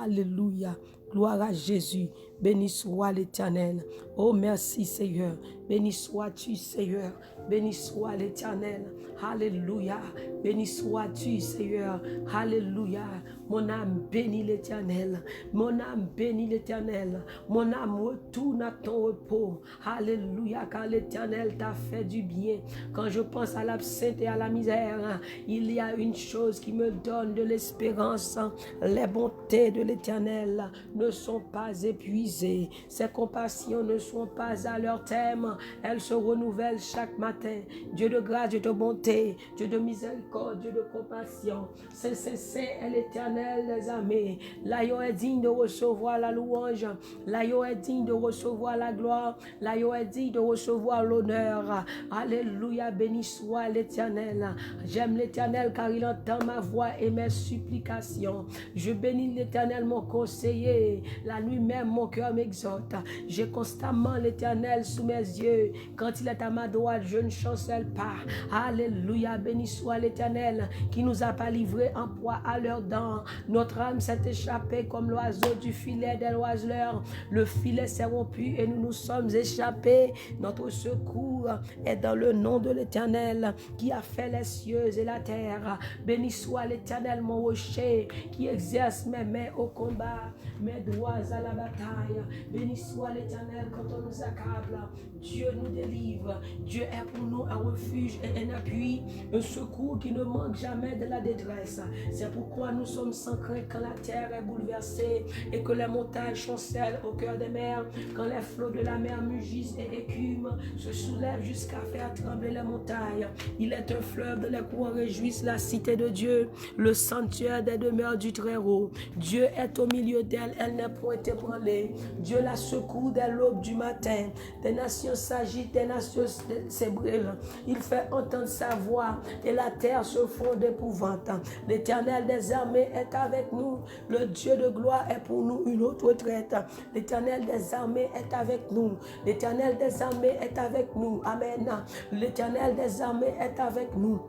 Alléluia. Gloire à Jésus. Béni soit l'Éternel. Oh, merci Seigneur. Béni sois-tu Seigneur. Béni soit l'Éternel. Alléluia. Béni sois-tu Seigneur. Alléluia. Mon âme bénit l'Éternel. Mon âme bénit l'Éternel. Mon âme retourne à ton repos. Alléluia. Car l'Éternel t'a fait du bien. Quand je pense à l'absinthe et à la misère, il y a une chose qui me donne de l'espérance. Les bontés de l'Éternel ne sont pas épuisées. Ses compassions ne sont pas à leur terme. Elles se renouvellent chaque matin. Dieu de grâce, Dieu de bonté, Dieu de miséricorde, Dieu de compassion. Saint est l'Éternel des armées. L'agneau est digne de recevoir la louange. L'agneau est digne de recevoir la gloire. L'agneau est digne de recevoir l'honneur. Alléluia, béni soit l'Éternel. J'aime l'Éternel car il entend ma voix et mes supplications. Je bénis l'Éternel, mon conseiller. La nuit même, mon cœur m'exhorte. J'ai constamment l'Éternel sous mes yeux. Quand il est à ma droite, je ne chancelle pas. Alléluia, béni soit l'Éternel qui nous a pas livrés en proie à leurs dents. Notre âme s'est échappée comme l'oiseau du filet des oiseleurs. Le filet s'est rompu et nous nous sommes échappés. Notre secours est dans le nom de l'Éternel qui a fait les cieux et la terre. Béni soit l'Éternel, mon rocher, qui exerce mes mains au combat, mes doigts à la bataille. Béni soit l'Éternel quand on nous accable. Dieu nous délivre. Dieu est pour nous un refuge et un appui, un secours qui ne manque jamais de la détresse. C'est pourquoi nous sommes sans crainte quand la terre est bouleversée et que les montagnes chancellent au cœur des mers, quand les flots de la mer mugissent et écument, se soulèvent jusqu'à faire trembler les montagnes. Il est un fleuve dont les courants réjouissent la cité de Dieu, le sanctuaire des demeures du Très-Haut. Dieu est au milieu d'elle, elle n'est point ébranlée. Dieu la secoue dès l'aube du matin. Des nations s'agitent, des nations s'ébranlent. Il fait entendre sa voix et la terre se fond d'épouvante. L'Éternel des armées est avec nous. Le Dieu de gloire est pour nous une haute retraite. L'Éternel des armées est avec nous. L'Éternel des armées est avec nous. Amen. L'Éternel des armées est avec nous.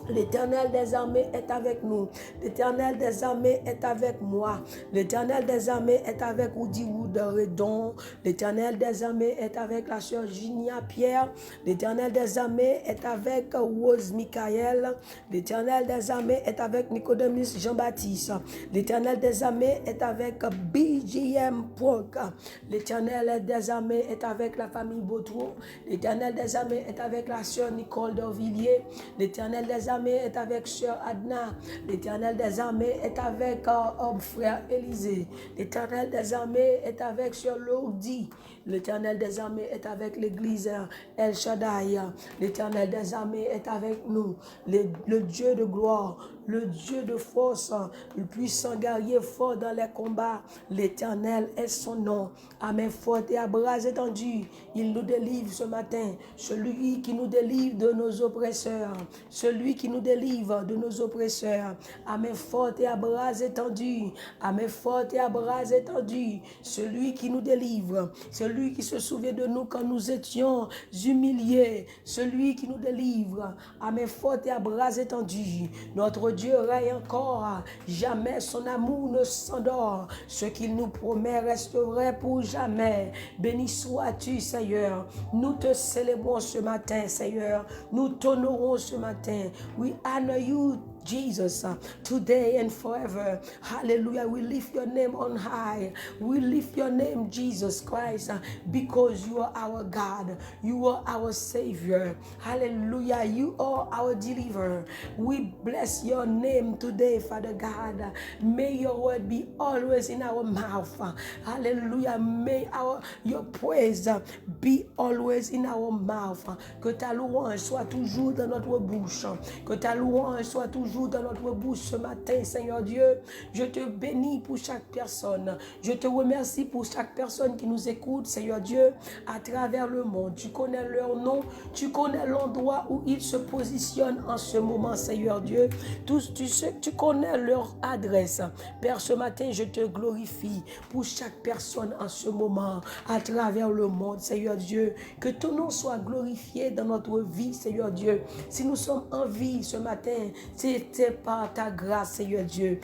L'Éternel des armées est avec nous. L'Éternel des armées est avec moi. L'Éternel des armées est avec Oudi Redon. L'Éternel des armées est avec la sœur Ginia Pierre. L'Éternel des armées est avec Rose Michael. L'Éternel des armées est avec Nicodemus Jean-Baptiste. L'Éternel des armées est avec BGM Pork. L'Éternel des armées est avec la famille Bautreau. L'Éternel des armées est avec la sœur Nicole d'Orvilliers. L'Éternel des armées est avec sœur Adna. L'Éternel des armées est avec frère Élisée. L'Éternel des armées est avec sœur Lourdi. L'Éternel des armées est avec l'église El Shaddai. L'Éternel des armées est avec nous. Le Dieu de gloire, le Dieu de force, le puissant guerrier fort dans les combats. L'Éternel est son nom. À main forte et à bras étendus, il nous délivre ce matin. Celui qui nous délivre de nos oppresseurs. Celui qui nous délivre de nos oppresseurs. À main forte et à bras étendus. À main forte et à bras étendus. Celui qui nous délivre. Celui qui se souvient de nous quand nous étions humiliés. Celui qui nous délivre. À main forte et à bras étendus. Notre Dieu règne encore. Jamais son amour ne s'endort. Ce qu'il nous promet reste vrai pour jamais. Béni sois-tu, Seigneur. Nous te célébrons ce matin, Seigneur. Nous t'honorons ce matin. We honor you, Jesus, today and forever. Hallelujah. We lift your name on high. We lift your name, Jesus Christ, because you are our God. You are our Savior. Hallelujah. You are our deliverer. We bless your name today, Father God. May your word be always in our mouth. Hallelujah. May your praise be always in our mouth. Que ta louange soit toujours dans notre bouche. Que ta louange soit toujours dans notre bouche ce matin, Seigneur Dieu. Je te bénis pour chaque personne. Je te remercie pour chaque personne qui nous écoute, Seigneur Dieu, à travers le monde. Tu connais leur nom, tu connais l'endroit où ils se positionnent en ce moment, Seigneur Dieu. Tu connais leur adresse. Père, ce matin, je te glorifie pour chaque personne en ce moment, à travers le monde, Seigneur Dieu. Que ton nom soit glorifié dans notre vie, Seigneur Dieu. Si nous sommes en vie ce matin, c'était par ta grâce, Seigneur Dieu.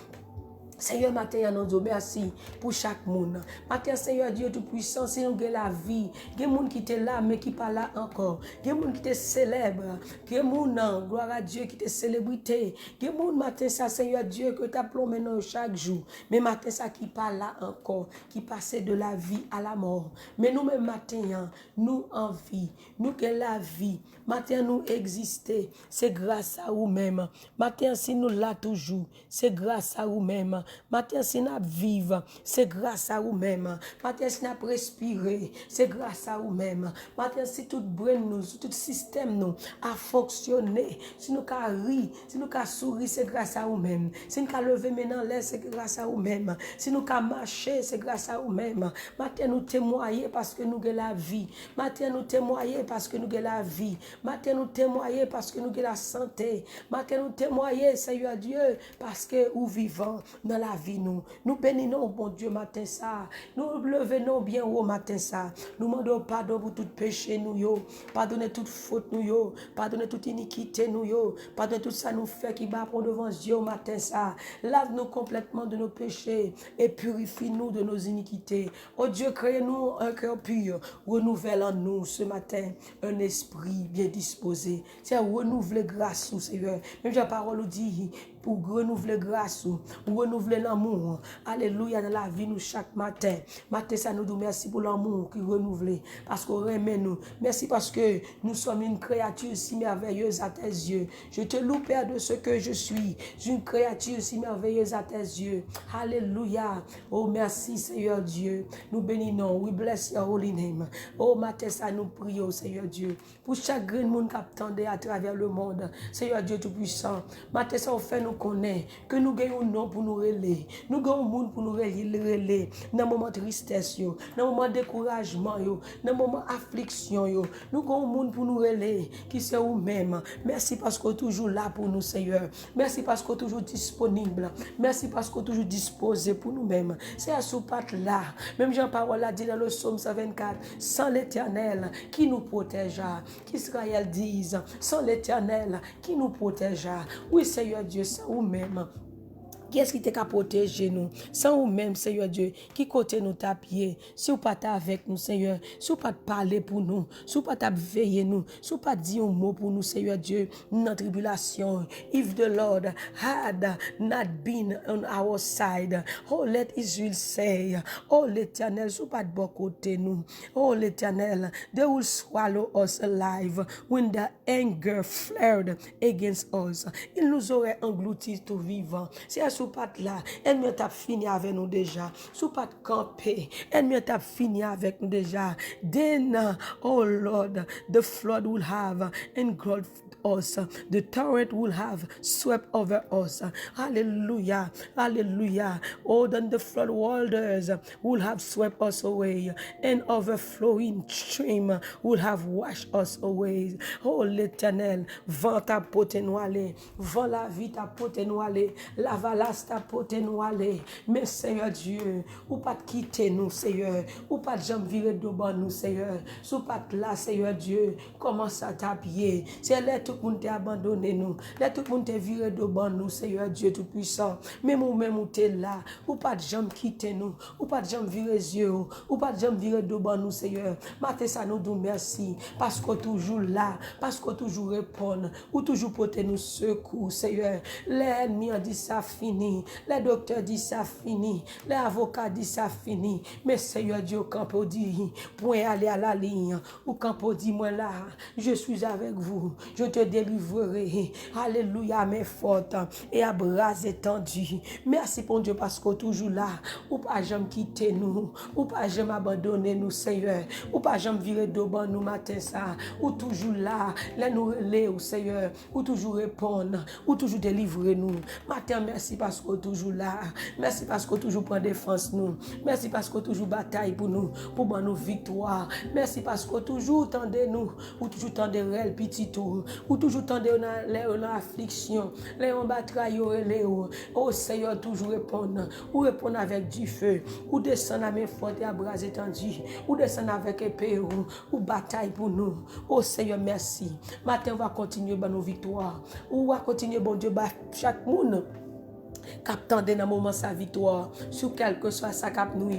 Seigneur, matin, nous disons merci pour chaque monde. Matin, Seigneur Dieu Tout-Puissant, si nous avons la vie, il y a des gens qui étaient là, mais qui ne sont pas là encore. Il y a des gens qui étaient célèbres. Il y a des gens, gloire à Dieu, qui étaient célébrités. Il y a des gens, matin, ça, Seigneur Dieu, que tu appelons maintenant chaque jour. Mais matin, ça, qui ne sont pas là encore, qui passaient de la vie à la mort. Mais nous-mêmes, matin, nous en vie, nous que la vie. Matin, nous exister, c'est grâce à vous-même. Matin, si nous là toujours, c'est grâce à vous-même. Matin, si nous vivons, c'est grâce à vous-même. Matin, si nous respirons, c'est grâce à vous-même. Matin, si tout brain nous, tout système nous a fonctionné, si nous avons ri, si nous avons souri, c'est grâce à vous-même. Si nous avons levé maintenant l'air, c'est grâce à vous-même. Si nous avons marché, c'est grâce à vous-même. Matin, nous témoignons parce que nous avons la vie. Matin, nous témoignons parce que nous avons la vie. Matin, nous témoignons parce que nous avons la santé. Matin, nous témoignons, Seigneur Dieu, parce que nous vivons dans la vie. Nous bénissons, bon Dieu, matin ça. Nous levons bien au matin ça. Nous demandons pardon pour tout péché, nous, yo. Pardonnez toute faute, nous, yo. Pardonnez toute iniquité, nous, yo. Pardonnez tout ça, nous fait qui bat pour devant Dieu au matin ça. Lave-nous complètement de nos péchés et purifie-nous de nos iniquités. Oh Dieu, crée-nous un cœur pur. Renouvelle en nous ce matin un esprit bien disposé. C'est renouveler grâce, Seigneur. Même la parole nous dit, pour renouveler grâce, pour renouveler l'amour. Alléluia, dans la vie, nous, chaque matin. Matin, ça nous dit merci pour l'amour qui renouvelle. Parce qu'on remet nous. Merci parce que nous sommes une créature si merveilleuse à tes yeux. Je te loue, Père, de ce que je suis. Une créature si merveilleuse à tes yeux. Alléluia. Oh, merci, Seigneur Dieu. Nous bénissons. We bless your holy name. Oh, matin, ça nous prions, Seigneur Dieu. Pour chaque grand monde qui attendait à travers le monde. Seigneur Dieu Tout-Puissant. Matin, ça, on fait nous connaître que nous gagnons un nom pour nous relayer. Nous gagnons un monde pour nous relayer. Dans le moment de tristesse, dans le moment de découragement, dans le moment d'affliction, nous gagnons un monde pour nous relayer qui c'est vous-même. Merci parce que vous êtes toujours là pour nous, Seigneur. Merci parce que vous êtes toujours disponible. Merci parce que vous êtes toujours disposé pour nous-mêmes. C'est à ce pas là. Même Jean-Paul a dit dans le psaume 124, sans l'Éternel qui nous protégera. Qu'Israël dise, sans l'Éternel qui nous protégera. Oui, Seigneur Dieu, c'est vous-même. Qui est-ce qui t'a protégé nous? Sans vous-même, Seigneur Dieu, qui côté nous tapier? Si vous pas avec nous, Seigneur, si vous pas parler pour nous, si vous pas veiller nous, si vous pas dire un mot pour nous, Seigneur Dieu, notre tribulation. If the Lord had not been on our side, oh let Israel say, oh l'Éternel, si vous pas de bon côté nous, oh l'Éternel, they will swallow us alive when the anger flared against us. Il nous aurait engloutis tout vivant. C'est à sous pas là, ennemi t'a fini avec nous déjà. Sous pas camper, ennemi t'a fini avec nous déjà. Then, oh Lord, the flood will have engulfed us. The torrent will have swept over us. Hallelujah. Hallelujah. Oh, then the flood waters will have swept us away. And overflowing stream will have washed us away. Oh, l'Éternel, vent ta pote nous aller. Vent la vie ta pote nous aller. La valasse ta pote nous aller. Mais Seigneur Dieu, ou pas quitter nous, Seigneur. Ou pas jamais virer de bon nous, Seigneur. Sous pas là, Seigneur Dieu, commence à t'habiller. C'est là tout le monde t'a abandonné nous. Là tout le monde t'a viré de bon nous, Seigneur Dieu Tout-Puissant. Même où t'es là, ou pas de jamais quitter nous. Ou pas de jamais virer les yeux. Ou pas de jamais virer de bon nous, Seigneur. Matin ça nous dit merci. Parce que toujours là, parce que toujours répondre. Ou toujours porter nous secours, Seigneur. L'ennemi a dit ça fini. Les docteurs disent ça fini. Les avocats disent ça fini. Mais Seigneur Dieu, quand on dit, point aller à la ligne. Ou quand on dit, moi là, je suis avec vous. Je te délivrerai. Alléluia, mes fortes. Et à bras étendus. Merci pour Dieu parce que toujours là. Ou pas jamais quitter nous. Ou pas jamais abandonner nous, Seigneur. Ou pas jamais virer de bon nous matin ça. Ou toujours là. Les nous relais, Seigneur. Ou toujours répondre. Ou toujours délivrer nous. Matin, merci parce que toujours là. Merci parce que toujours prend défense nous. Merci parce que toujours bataille pour nous. Pour nous victoire. Merci parce que toujours tendez nous. Ou toujours tendez réel petit tour. Ou toujours tendez les afflictions. Les on bataille les oh Seigneur toujours répondre. Ou répondre avec du feu. Ou descendre à mes fortes et à bras étendus. Ou descendre avec épée. Ou bataille pour nous. Oh Seigneur merci. Matin on va continuer dans nos victoires. Ou va continuer bon Dieu chaque monde. Captandé dans moment sa victoire sur quelque soit sa cap nous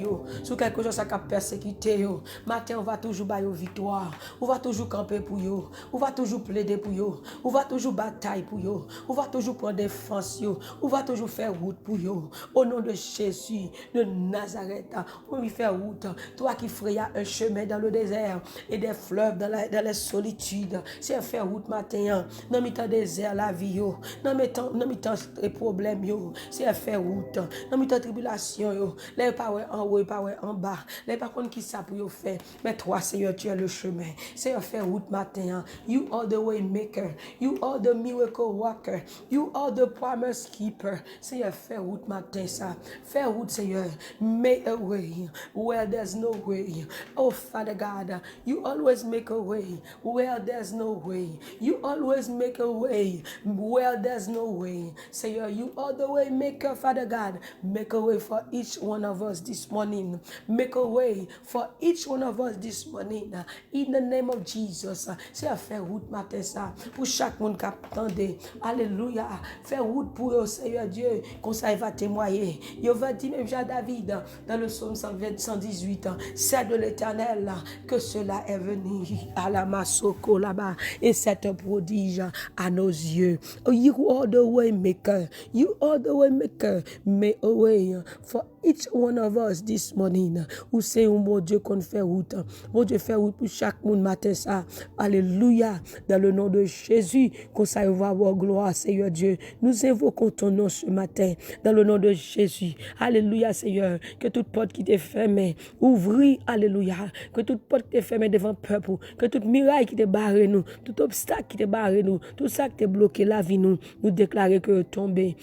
sur quelque chose sa cap persécuté yo matin on va toujours ba yo victoire on va toujours camper pour yo on va toujours plaider pour yo on va toujours bataille pour yo on va toujours prendre défense yo on va toujours faire route pour yo au nom de Jésus de Nazareth on lui fait route toi qui fraya un chemin dans le désert et des fleuves dans les solitudes c'est faire route matin dans mi temps désert la vie yo dans mi temps problème yo c'est faire route dans mi temps tribulation yo les pas en haut pas en bas les pas connait qui ça pour yo faire mais toi Seigneur tu es le chemin c'est faire route matin you are the way maker you are the miracle worker you are the promise keeper c'est faire route matin ça faire route Seigneur make a way where there's no way oh Father God you always make a way where there's no way you always make a way where there's no way Seigneur you are the way maker, Father God. Make a way for each one of us this morning. Make a way for each one of us this morning. In the name of Jesus. C'est à faire route matin ça. Pour chaque monde qui attendait. Alléluia. Faire route pour eux, Seigneur Dieu. Comme ça, il va témoigner. Il va dire même Jean David dans le psaume 118. C'est de l'Éternel que cela est venu à la Masoko là-bas. Et c'est un prodige à nos yeux. You are the way maker. You are the way maker. Make a way for each one of us this morning. Ou c'est un bon Dieu qu'on fait route. Bon Dieu fait route pour chaque monde matin ça. Alléluia. Dans le nom de Jésus, qu'on ça va avoir gloire, Seigneur Dieu. Nous invoquons ton nom ce matin. Dans le nom de Jésus. Alléluia, Seigneur. Que toute porte qui t'est fermée, ouvrir, alléluia. Que toute porte qui t'est fermée devant le peuple. Que toute muraille qui t'est barré nous. Tout obstacle qui t'est barré nous. Tout ça qui t'est bloqué la vie nous. Nous déclarer que tomber.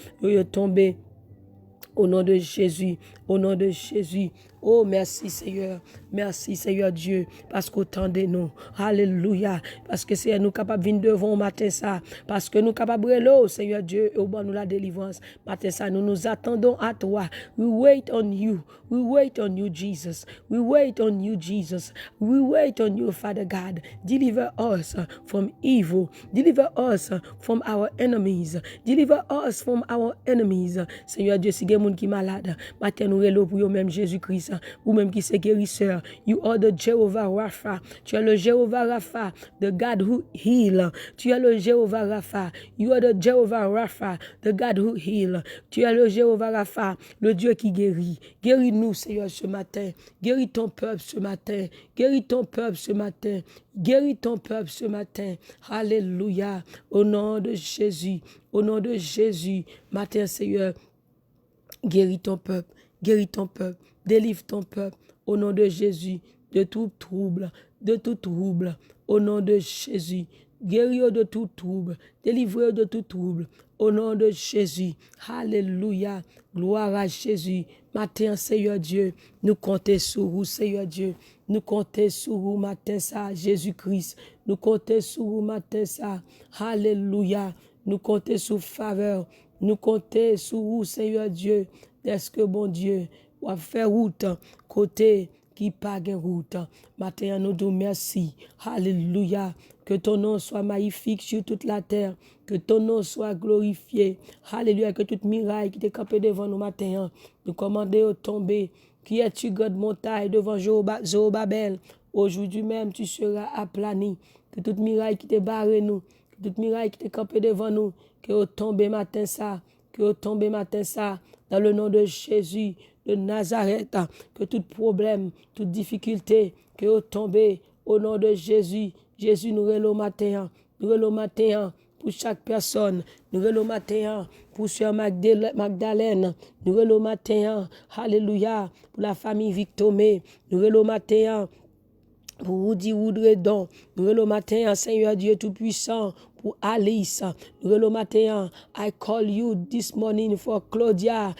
Au nom de Jésus, au nom de Jésus. Oh, merci Seigneur. Merci Seigneur Dieu. Parce qu'autant de nous. Alléluia. Parce que c'est nous capables de venir devant au matin ça. Parce que nous capables de l'eau, Seigneur Dieu. Et au bon nous la délivrance. Matin ça, nous nous attendons à toi. We wait on you. We wait on you, Jesus. We wait on you, Jesus. We wait on you, Father God. Deliver us from evil. Deliver us from our enemies. Deliver us from our enemies. Seigneur Dieu, si il y a des gens qui sont malades, matin nous relèvons pour eux-mêmes Jésus-Christ. Ou même qui c'est guérisseur. You are the Jehovah Rapha. Tu es le Jehovah Rapha, the God who heal. Tu es le Jehovah Rapha. You are the Jehovah Rapha, the God who heal. Tu es le Jehovah Rapha, le Dieu qui guérit. Guéris-nous, Seigneur, ce matin. Guéris ton peuple ce matin. Guéris ton peuple ce matin. Guéris ton peuple ce matin. Alléluia. Au nom de Jésus. Au nom de Jésus. Matin, Seigneur. Guéris ton peuple, guéris ton peuple, délivre ton peuple au nom de Jésus, de tout trouble, au nom de Jésus. Guéris de tout trouble, délivrez de tout trouble, au nom de Jésus. Alléluia, gloire à Jésus. Matin, Seigneur Dieu, nous comptons sur vous, Seigneur Dieu. Nous comptons sur vous, matin, ça, Jésus-Christ. Nous comptons sur vous, matin, ça. Alléluia. Nous comptons sur faveur. Nous comptons sur vous, Seigneur Dieu. Est-ce que, bon Dieu, on va faire route, côté qui pas de route. Matin, nous disons merci. Alléluia. Que ton nom soit magnifique sur toute la terre. Que ton nom soit glorifié. Alléluia. Que toute miraille qui t'est campée devant nous matin, nous commandons au tomber. Qui es-tu, God montagne, devant Zorobabel? Aujourd'hui même, tu seras aplani. Que toute miraille qui t'est barré nous, que toute miraille qui t'est campée devant nous, que au tomber matin ça, que au tomber matin ça, dans le nom de Jésus de Nazareth, que tout problème, toute difficulté, que au tomber au nom de Jésus. Jésus, nous relons matin, pour chaque personne, nous relons matin pour Sœur Magdalène, nous relons matin, alléluia, pour la famille Victomé, nous relons matin pour Woody Woodredon, nous relons matin, Seigneur Dieu Tout-Puissant, pour Alice, nous relons matin, I call you this morning for Claudia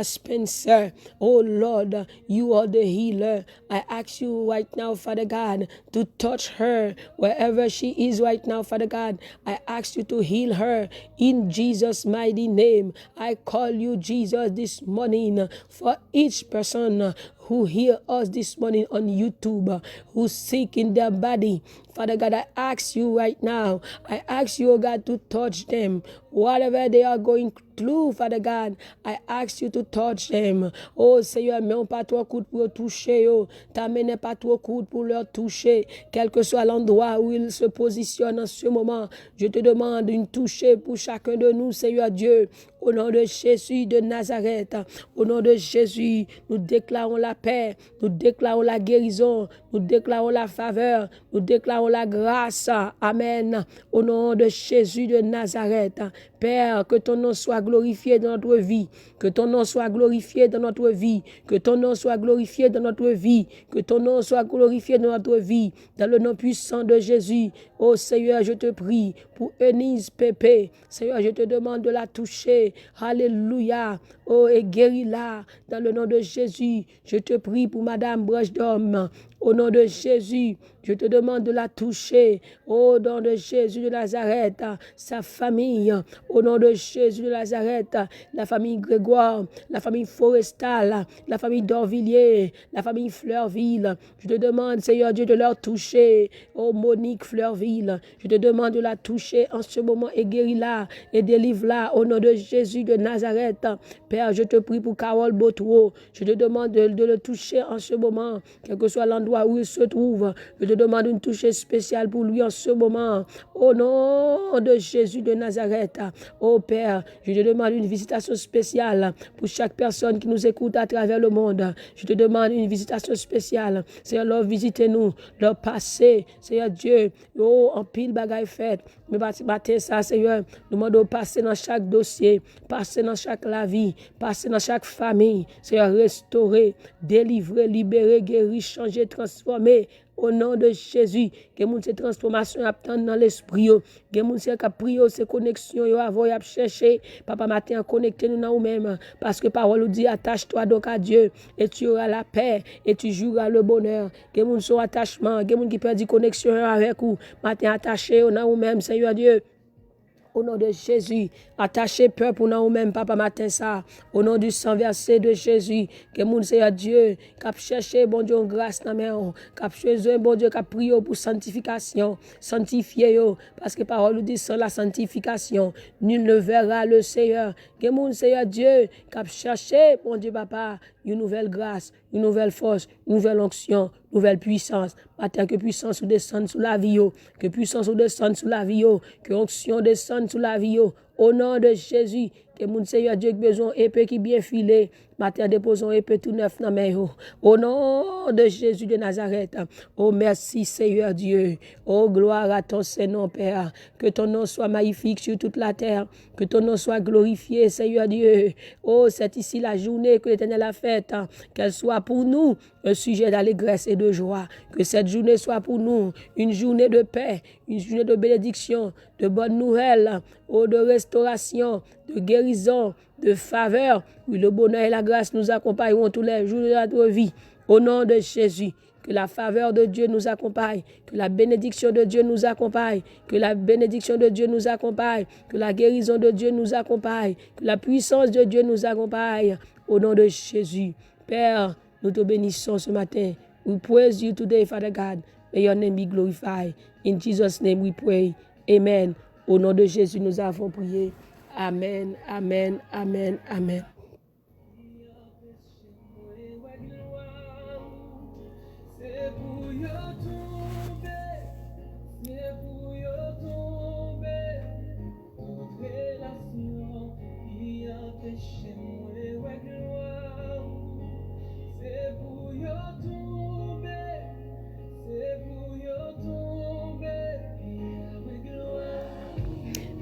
Spencer. Oh Lord, you are the healer. I ask you right now, Father God, to touch her wherever she is right now, Father God. I ask you to heal her in Jesus' mighty name. I call you, Jesus, this morning for each person who hear us this morning on YouTube, who's sick in their body. Father God, I ask you right now, I ask you, oh God, to touch them. Whatever they are going through, Father God, I ask you to touch them. Oh Seigneur, mets pas trop coup pour toucher, oh. T'amènes pas trop coup pour leur toucher, quel que soit l'endroit où ils se positionnent en ce moment. Je te demande une toucher pour chacun de nous, Seigneur Dieu. Au nom de Jésus de Nazareth, au nom de Jésus, nous déclarons la paix, nous déclarons la guérison, nous déclarons la faveur, nous déclarons la grâce. Amen. Au nom de Jésus de Nazareth, Père, que ton nom soit glorifié dans notre vie, que ton nom soit glorifié dans notre vie, que ton nom soit glorifié dans notre vie, que ton nom soit glorifié dans notre vie, dans le nom puissant de Jésus. Oh Seigneur, je te prie pour Eunice Pépé. Seigneur, je te demande de la toucher. Alléluia. Oh, et guéris-la dans le nom de Jésus. Je te prie pour Madame Broche d'Homme. Au nom de Jésus, je te demande de la toucher. Au nom de Jésus de Nazareth, sa famille. Au nom de Jésus de Nazareth, la famille Grégoire, la famille Forestal, la famille d'Orvilliers, la famille Fleurville. Je te demande, Seigneur Dieu, de leur toucher. Oh, Monique Fleurville, je te demande de la toucher en ce moment et guéris-la et délivre-la au nom de Jésus de Nazareth. Père, je te prie pour Carole Botreau. Je te demande de le toucher en ce moment, quel que soit l'endroit où il se trouve. Je te demande une touche spéciale pour lui en ce moment. Au nom de Jésus de Nazareth. Oh Père, je te demande une visitation spéciale pour chaque personne qui nous écoute à travers le monde. Je te demande une visitation spéciale. Seigneur, leur visitez-nous, leur passé. Seigneur Dieu, oh, en pile bagaille faite. Mais matin ça, Seigneur, nous demandons de passer dans chaque dossier, passer dans chaque la vie, passer dans chaque famille. Seigneur, restaurer, délivrer, libérer, guérir, changer, transformer. Au nom de Jésus, que moun se transformation attend dans l'esprit, que moun se ka prier se connexion yo avant y a chercher papa matin connecter nous dans nous même parce que parole nous dit attache-toi donc à Dieu et tu auras la paix et tu joueras le bonheur. Que moun son attachement, que moun qui perd connexion avec vous matin attaché dans nous même Seigneur Dieu. Au nom de Jésus, attachez peur pour nous-mêmes, papa, matin ça. Au nom du sang versé de Jésus, que mon Seigneur Dieu, qui cherché, bon Dieu, grâce dans mes mains, qui cherché, bon Dieu, qui prie pour sanctification, sanctifier, parce que parole nous dit sans la sanctification, nul ne verra le Seigneur. Que mon Seigneur Dieu, qui cherché, bon Dieu, papa, une nouvelle grâce, une nouvelle force, une nouvelle onction, une nouvelle puissance. Matin, que puissance descende sous la vie, que puissance descende sous la vie, que onction descende sous la vie. Au nom de Jésus, que mon Seigneur Dieu besoin épée qui bien filé matin, déposons et peu tout neuf dans mes mains. Au nom de Jésus de Nazareth. Oh, merci, Seigneur Dieu. Oh, gloire à ton Saint-Nom, Père. Que ton nom soit magnifique sur toute la terre. Que ton nom soit glorifié, Seigneur Dieu. Oh, c'est ici la journée que l'Éternel a faite. Qu'elle soit pour nous un sujet d'allégresse et de joie. Que cette journée soit pour nous une journée de paix, une journée de bénédiction, de bonnes nouvelles, oh, de restauration, de guérison, de faveur. Oui, le bonheur et la grâce nous accompagneront tous les jours de notre vie. Au nom de Jésus, que la faveur de Dieu nous accompagne, que la bénédiction de Dieu nous accompagne, que la bénédiction de Dieu nous accompagne, que la guérison de Dieu nous accompagne, que la puissance de Dieu nous accompagne. Au nom de Jésus, Père, nous te bénissons ce matin. We praise you today, Father God. May your name be glorified. In Jesus' name we pray. Amen. Au nom de Jésus, nous avons prié. Amen, amen, amen, amen.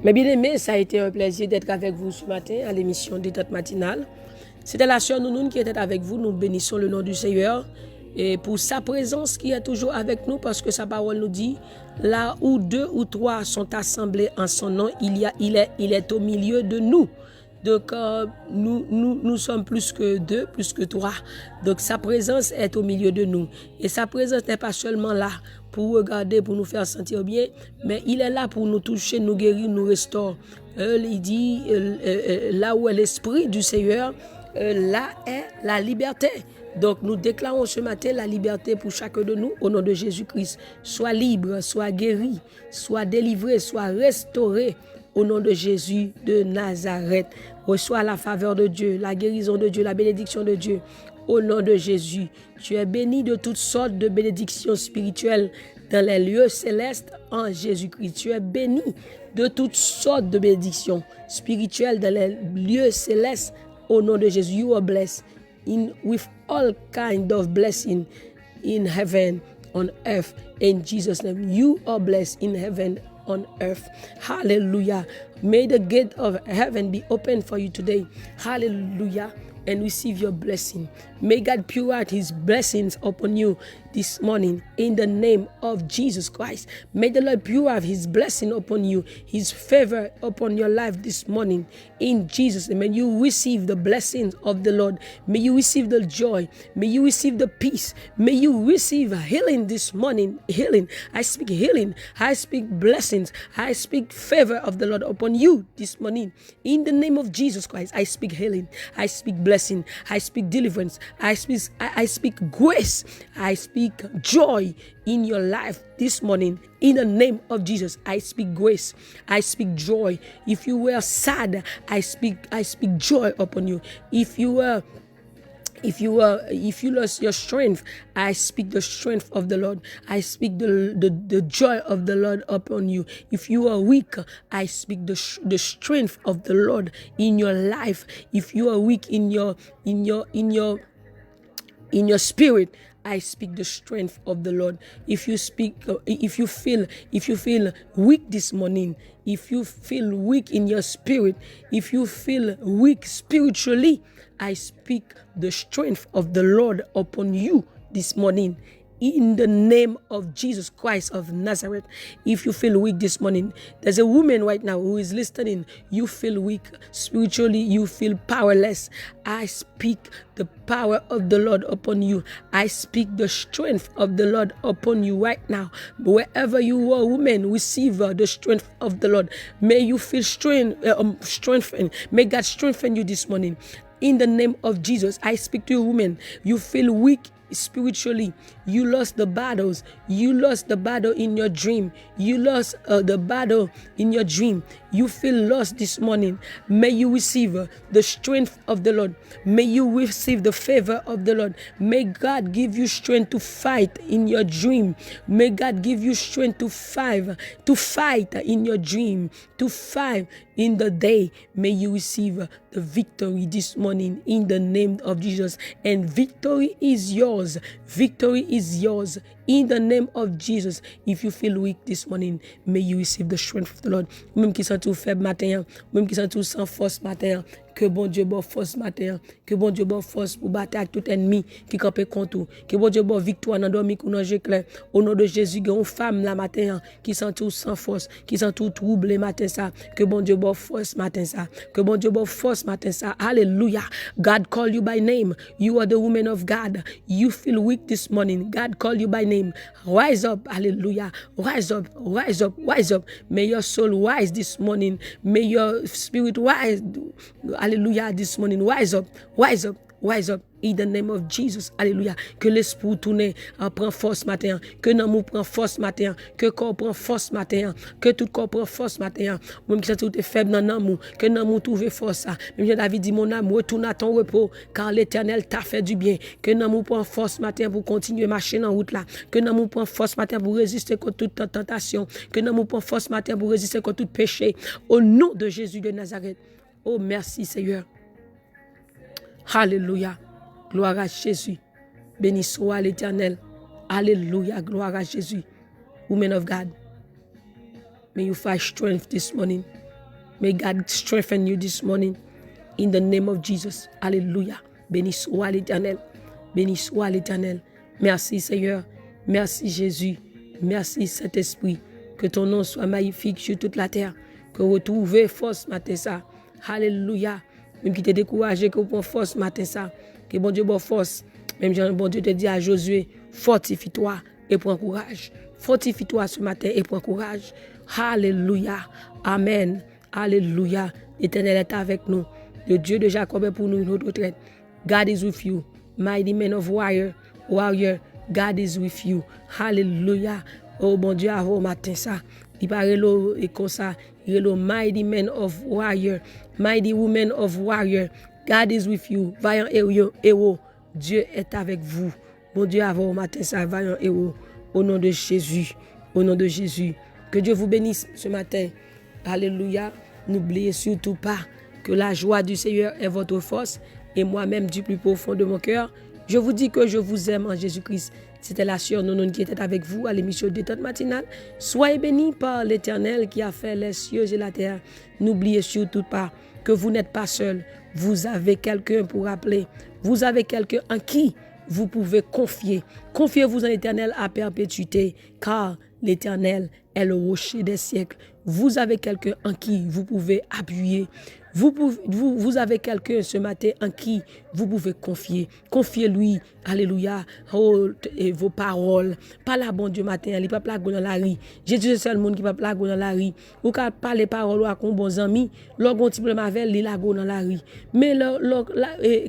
Mes bien-aimés, ça a été un plaisir d'être avec vous ce matin à l'émission Détente matinale. C'était la sœur Nounoun qui était avec vous. Nous bénissons le nom du Seigneur et pour sa présence qui est toujours avec nous, parce que sa parole nous dit, là où 2 ou 3 sont assemblés en son nom, il est au milieu de nous. Donc, nous sommes plus que 2, plus que 3. Donc, sa présence est au milieu de nous. Et sa présence n'est pas seulement là pour regarder, pour nous faire sentir bien, mais il est là pour nous toucher, nous guérir, nous restaurer. Il dit, là où est l'Esprit du Seigneur, là est la liberté. Donc, nous déclarons ce matin la liberté pour chacun de nous, au nom de Jésus-Christ. Sois libre, sois guéri, sois délivré, sois restauré. Au nom de Jésus de Nazareth, reçois la faveur de Dieu, la guérison de Dieu, la bénédiction de Dieu. Au nom de Jésus, tu es béni de toutes sortes de bénédictions spirituelles dans les lieux célestes en Jésus-Christ. Tu es béni de toutes sortes de bénédictions spirituelles dans les lieux célestes au nom de Jésus. You are blessed with all kind of blessing in heaven, on earth. In Jesus' name, you are blessed in heaven, on earth. Hallelujah. May the gate of heaven be open for you today. Hallelujah. And receive your blessing. May God pour out his blessings upon you this morning in the name of Jesus Christ. May the Lord pour out his blessing upon you, his favor upon your life this morning in Jesus' name. May you receive the blessings of the Lord. May you receive the joy. May you receive the peace. May you receive healing this morning. Healing. I speak healing. I speak blessings. I speak favor of the Lord upon you this morning. In the name of Jesus Christ, I speak healing. I speak blessing. I speak deliverance. I speak grace. I speak joy in your life this morning. In the name of Jesus, I speak grace. I speak joy. If you were sad, I speak joy upon you. If you lost your strength, I speak the strength of the Lord. I speak the joy of the Lord upon you. If you are weak, I speak the strength of the Lord in your life. If you are weak in your spirit, I speak the strength of the Lord. If you feel weak this morning, if you feel weak in your spirit, if you feel weak spiritually, I speak the strength of the Lord upon you this morning. In the name of Jesus Christ of Nazareth. If you feel weak this morning, there's a woman right now who is listening. You feel weak spiritually, you feel powerless. I speak the power of the Lord upon you. I speak the strength of the Lord upon you right now. Wherever you are, woman, receive the strength of the Lord. May you feel strengthened. May God strengthen you this morning. In the name of Jesus, I speak to you, woman. You feel weak spiritually, You lost the battles. You lost the battle in your dream. You lost the battle in your dream. You feel lost this morning. May you receive the strength of the Lord. May you receive the favor of the Lord. May God give you strength to fight in your dream. May God give you strength to fight in your dream, to fight in the day. May you receive the victory this morning in the name of Jesus. And victory is yours. Victory is yours in the name of Jesus. If you feel weak this morning, may you receive the strength of the Lord. Même qui sont tout faible matin, même qui sont tout sans force matin, que bon Dieu bon force matin, que bon Dieu bon force pour battre avec tout ennemi qui campe contre vous, que bon Dieu bon victoire dans dormi ou dans clair. Au nom de Jésus, une femme la matin qui sont tout sans force, qui sont tout troublé matin ça, que bon Dieu bon force matin ça, que bon Dieu bon force matin ça. Hallelujah. God call you by name. You are the woman of God. You feel weak this morning. God call you by name. Rise up. Hallelujah. Rise up. Rise up. Rise up. May your soul rise this morning. May your spirit rise. Hallelujah. This morning. Rise up. Rise up. Rise up. In the name of Jesus. Alléluia. Que l'esprit tourne prend force matin. Que l'amour prend force matin. Que le corps prend force matin. Que tout corps prend force matin. Même si tout est faible dans l'amour. Que l'amour trouve force. Même David dit mon âme retourne à ton repos. Car l'Éternel t'a fait du bien. Que l'amour prend force matin pour continuer à marcher dans la route là. Que l'amour prend force matin pour résister contre toute tentation. Que l'amour prend force matin pour résister contre tout péché. Au nom de Jésus de Nazareth. Oh merci Seigneur. Alléluia. Gloire à Jésus. Béni soit l'Éternel. Alléluia. Gloire à Jésus. Woman of God. May you find strength this morning. May God strengthen you this morning. In the name of Jesus. Alléluia. Béni soit l'Éternel. Béni soit l'Éternel. Merci Seigneur. Merci Jésus. Merci Saint-Esprit. Que ton nom soit magnifique sur toute la terre. Que vous retrouvez force matin ça. Alléluia. Même qui te découragé, que vous prenez force matin ça. Que bon Dieu bon force. Même bon Dieu te dit à Josué, fortifie-toi et prends courage. Fortifie-toi ce matin et prends courage. Alléluia. Amen. Alléluia. L'Éternel est avec nous. Le Dieu de Jacob est pour nous une autre retraite. God is with you. Mighty man of warrior. God is with you. Hallelujah. Oh bon Dieu, avant matin ça. Il parle et comme ça. Il est le mighty man of warrior. Mighty woman of warrior. God is with you. Vaillant héros. Dieu est avec vous. Bon Dieu, avant matin ça. Vaillant héros. Au nom de Jésus. Au nom de Jésus. Que Dieu vous bénisse ce matin. Alléluia. N'oubliez surtout pas que la joie du Seigneur est votre force. Et moi-même, du plus profond de mon cœur, je vous dis que je vous aime en Jésus-Christ. C'était la sœur Nonon qui était avec vous à l'émission Détente matinale. Soyez bénis par l'Éternel qui a fait les cieux et la terre. N'oubliez surtout pas que vous n'êtes pas seul. Vous avez quelqu'un pour appeler. Vous avez quelqu'un en qui vous pouvez confier. Confiez-vous en l'Éternel à perpétuité, car l'Éternel est le rocher des siècles. Vous avez quelqu'un en qui vous pouvez appuyer. Vous avez quelqu'un ce matin en qui vous pouvez confier. Confiez-lui, alléluia, et vos paroles. Pas la bon Dieu matin, il ne peut pas dans la rue. Jésus est le seul monde qui ne peut pas dans la rue. Ou quand parler parole à un bon ami, lorsqu'on petit problème avec lui, il a dans la rue. Mais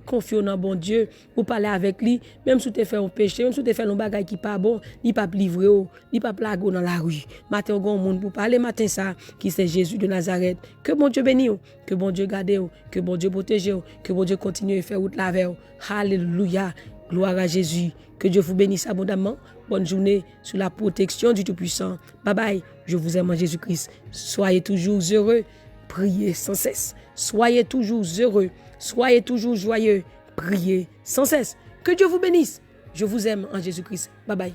confiez dans bon Dieu, ou parler avec lui, même si tu fais un péché, même si tu fais un bagage qui n'est pas bon, il ne peut pas livrer, il ne peut pas dans la rue. Matin, on a un monde pour parler matin ça, qui c'est Jésus de Nazareth. Que bon Dieu bénisse, que bon Dieu garde, que bon Dieu protège, que bon Dieu continue à faire route la veille. Alléluia. Gloire à Jésus. Que Dieu vous bénisse abondamment. Bonne journée sous la protection du Tout-Puissant. Bye bye. Je vous aime en Jésus-Christ. Soyez toujours heureux. Priez sans cesse. Soyez toujours heureux. Soyez toujours joyeux. Priez sans cesse. Que Dieu vous bénisse. Je vous aime en Jésus-Christ. Bye bye.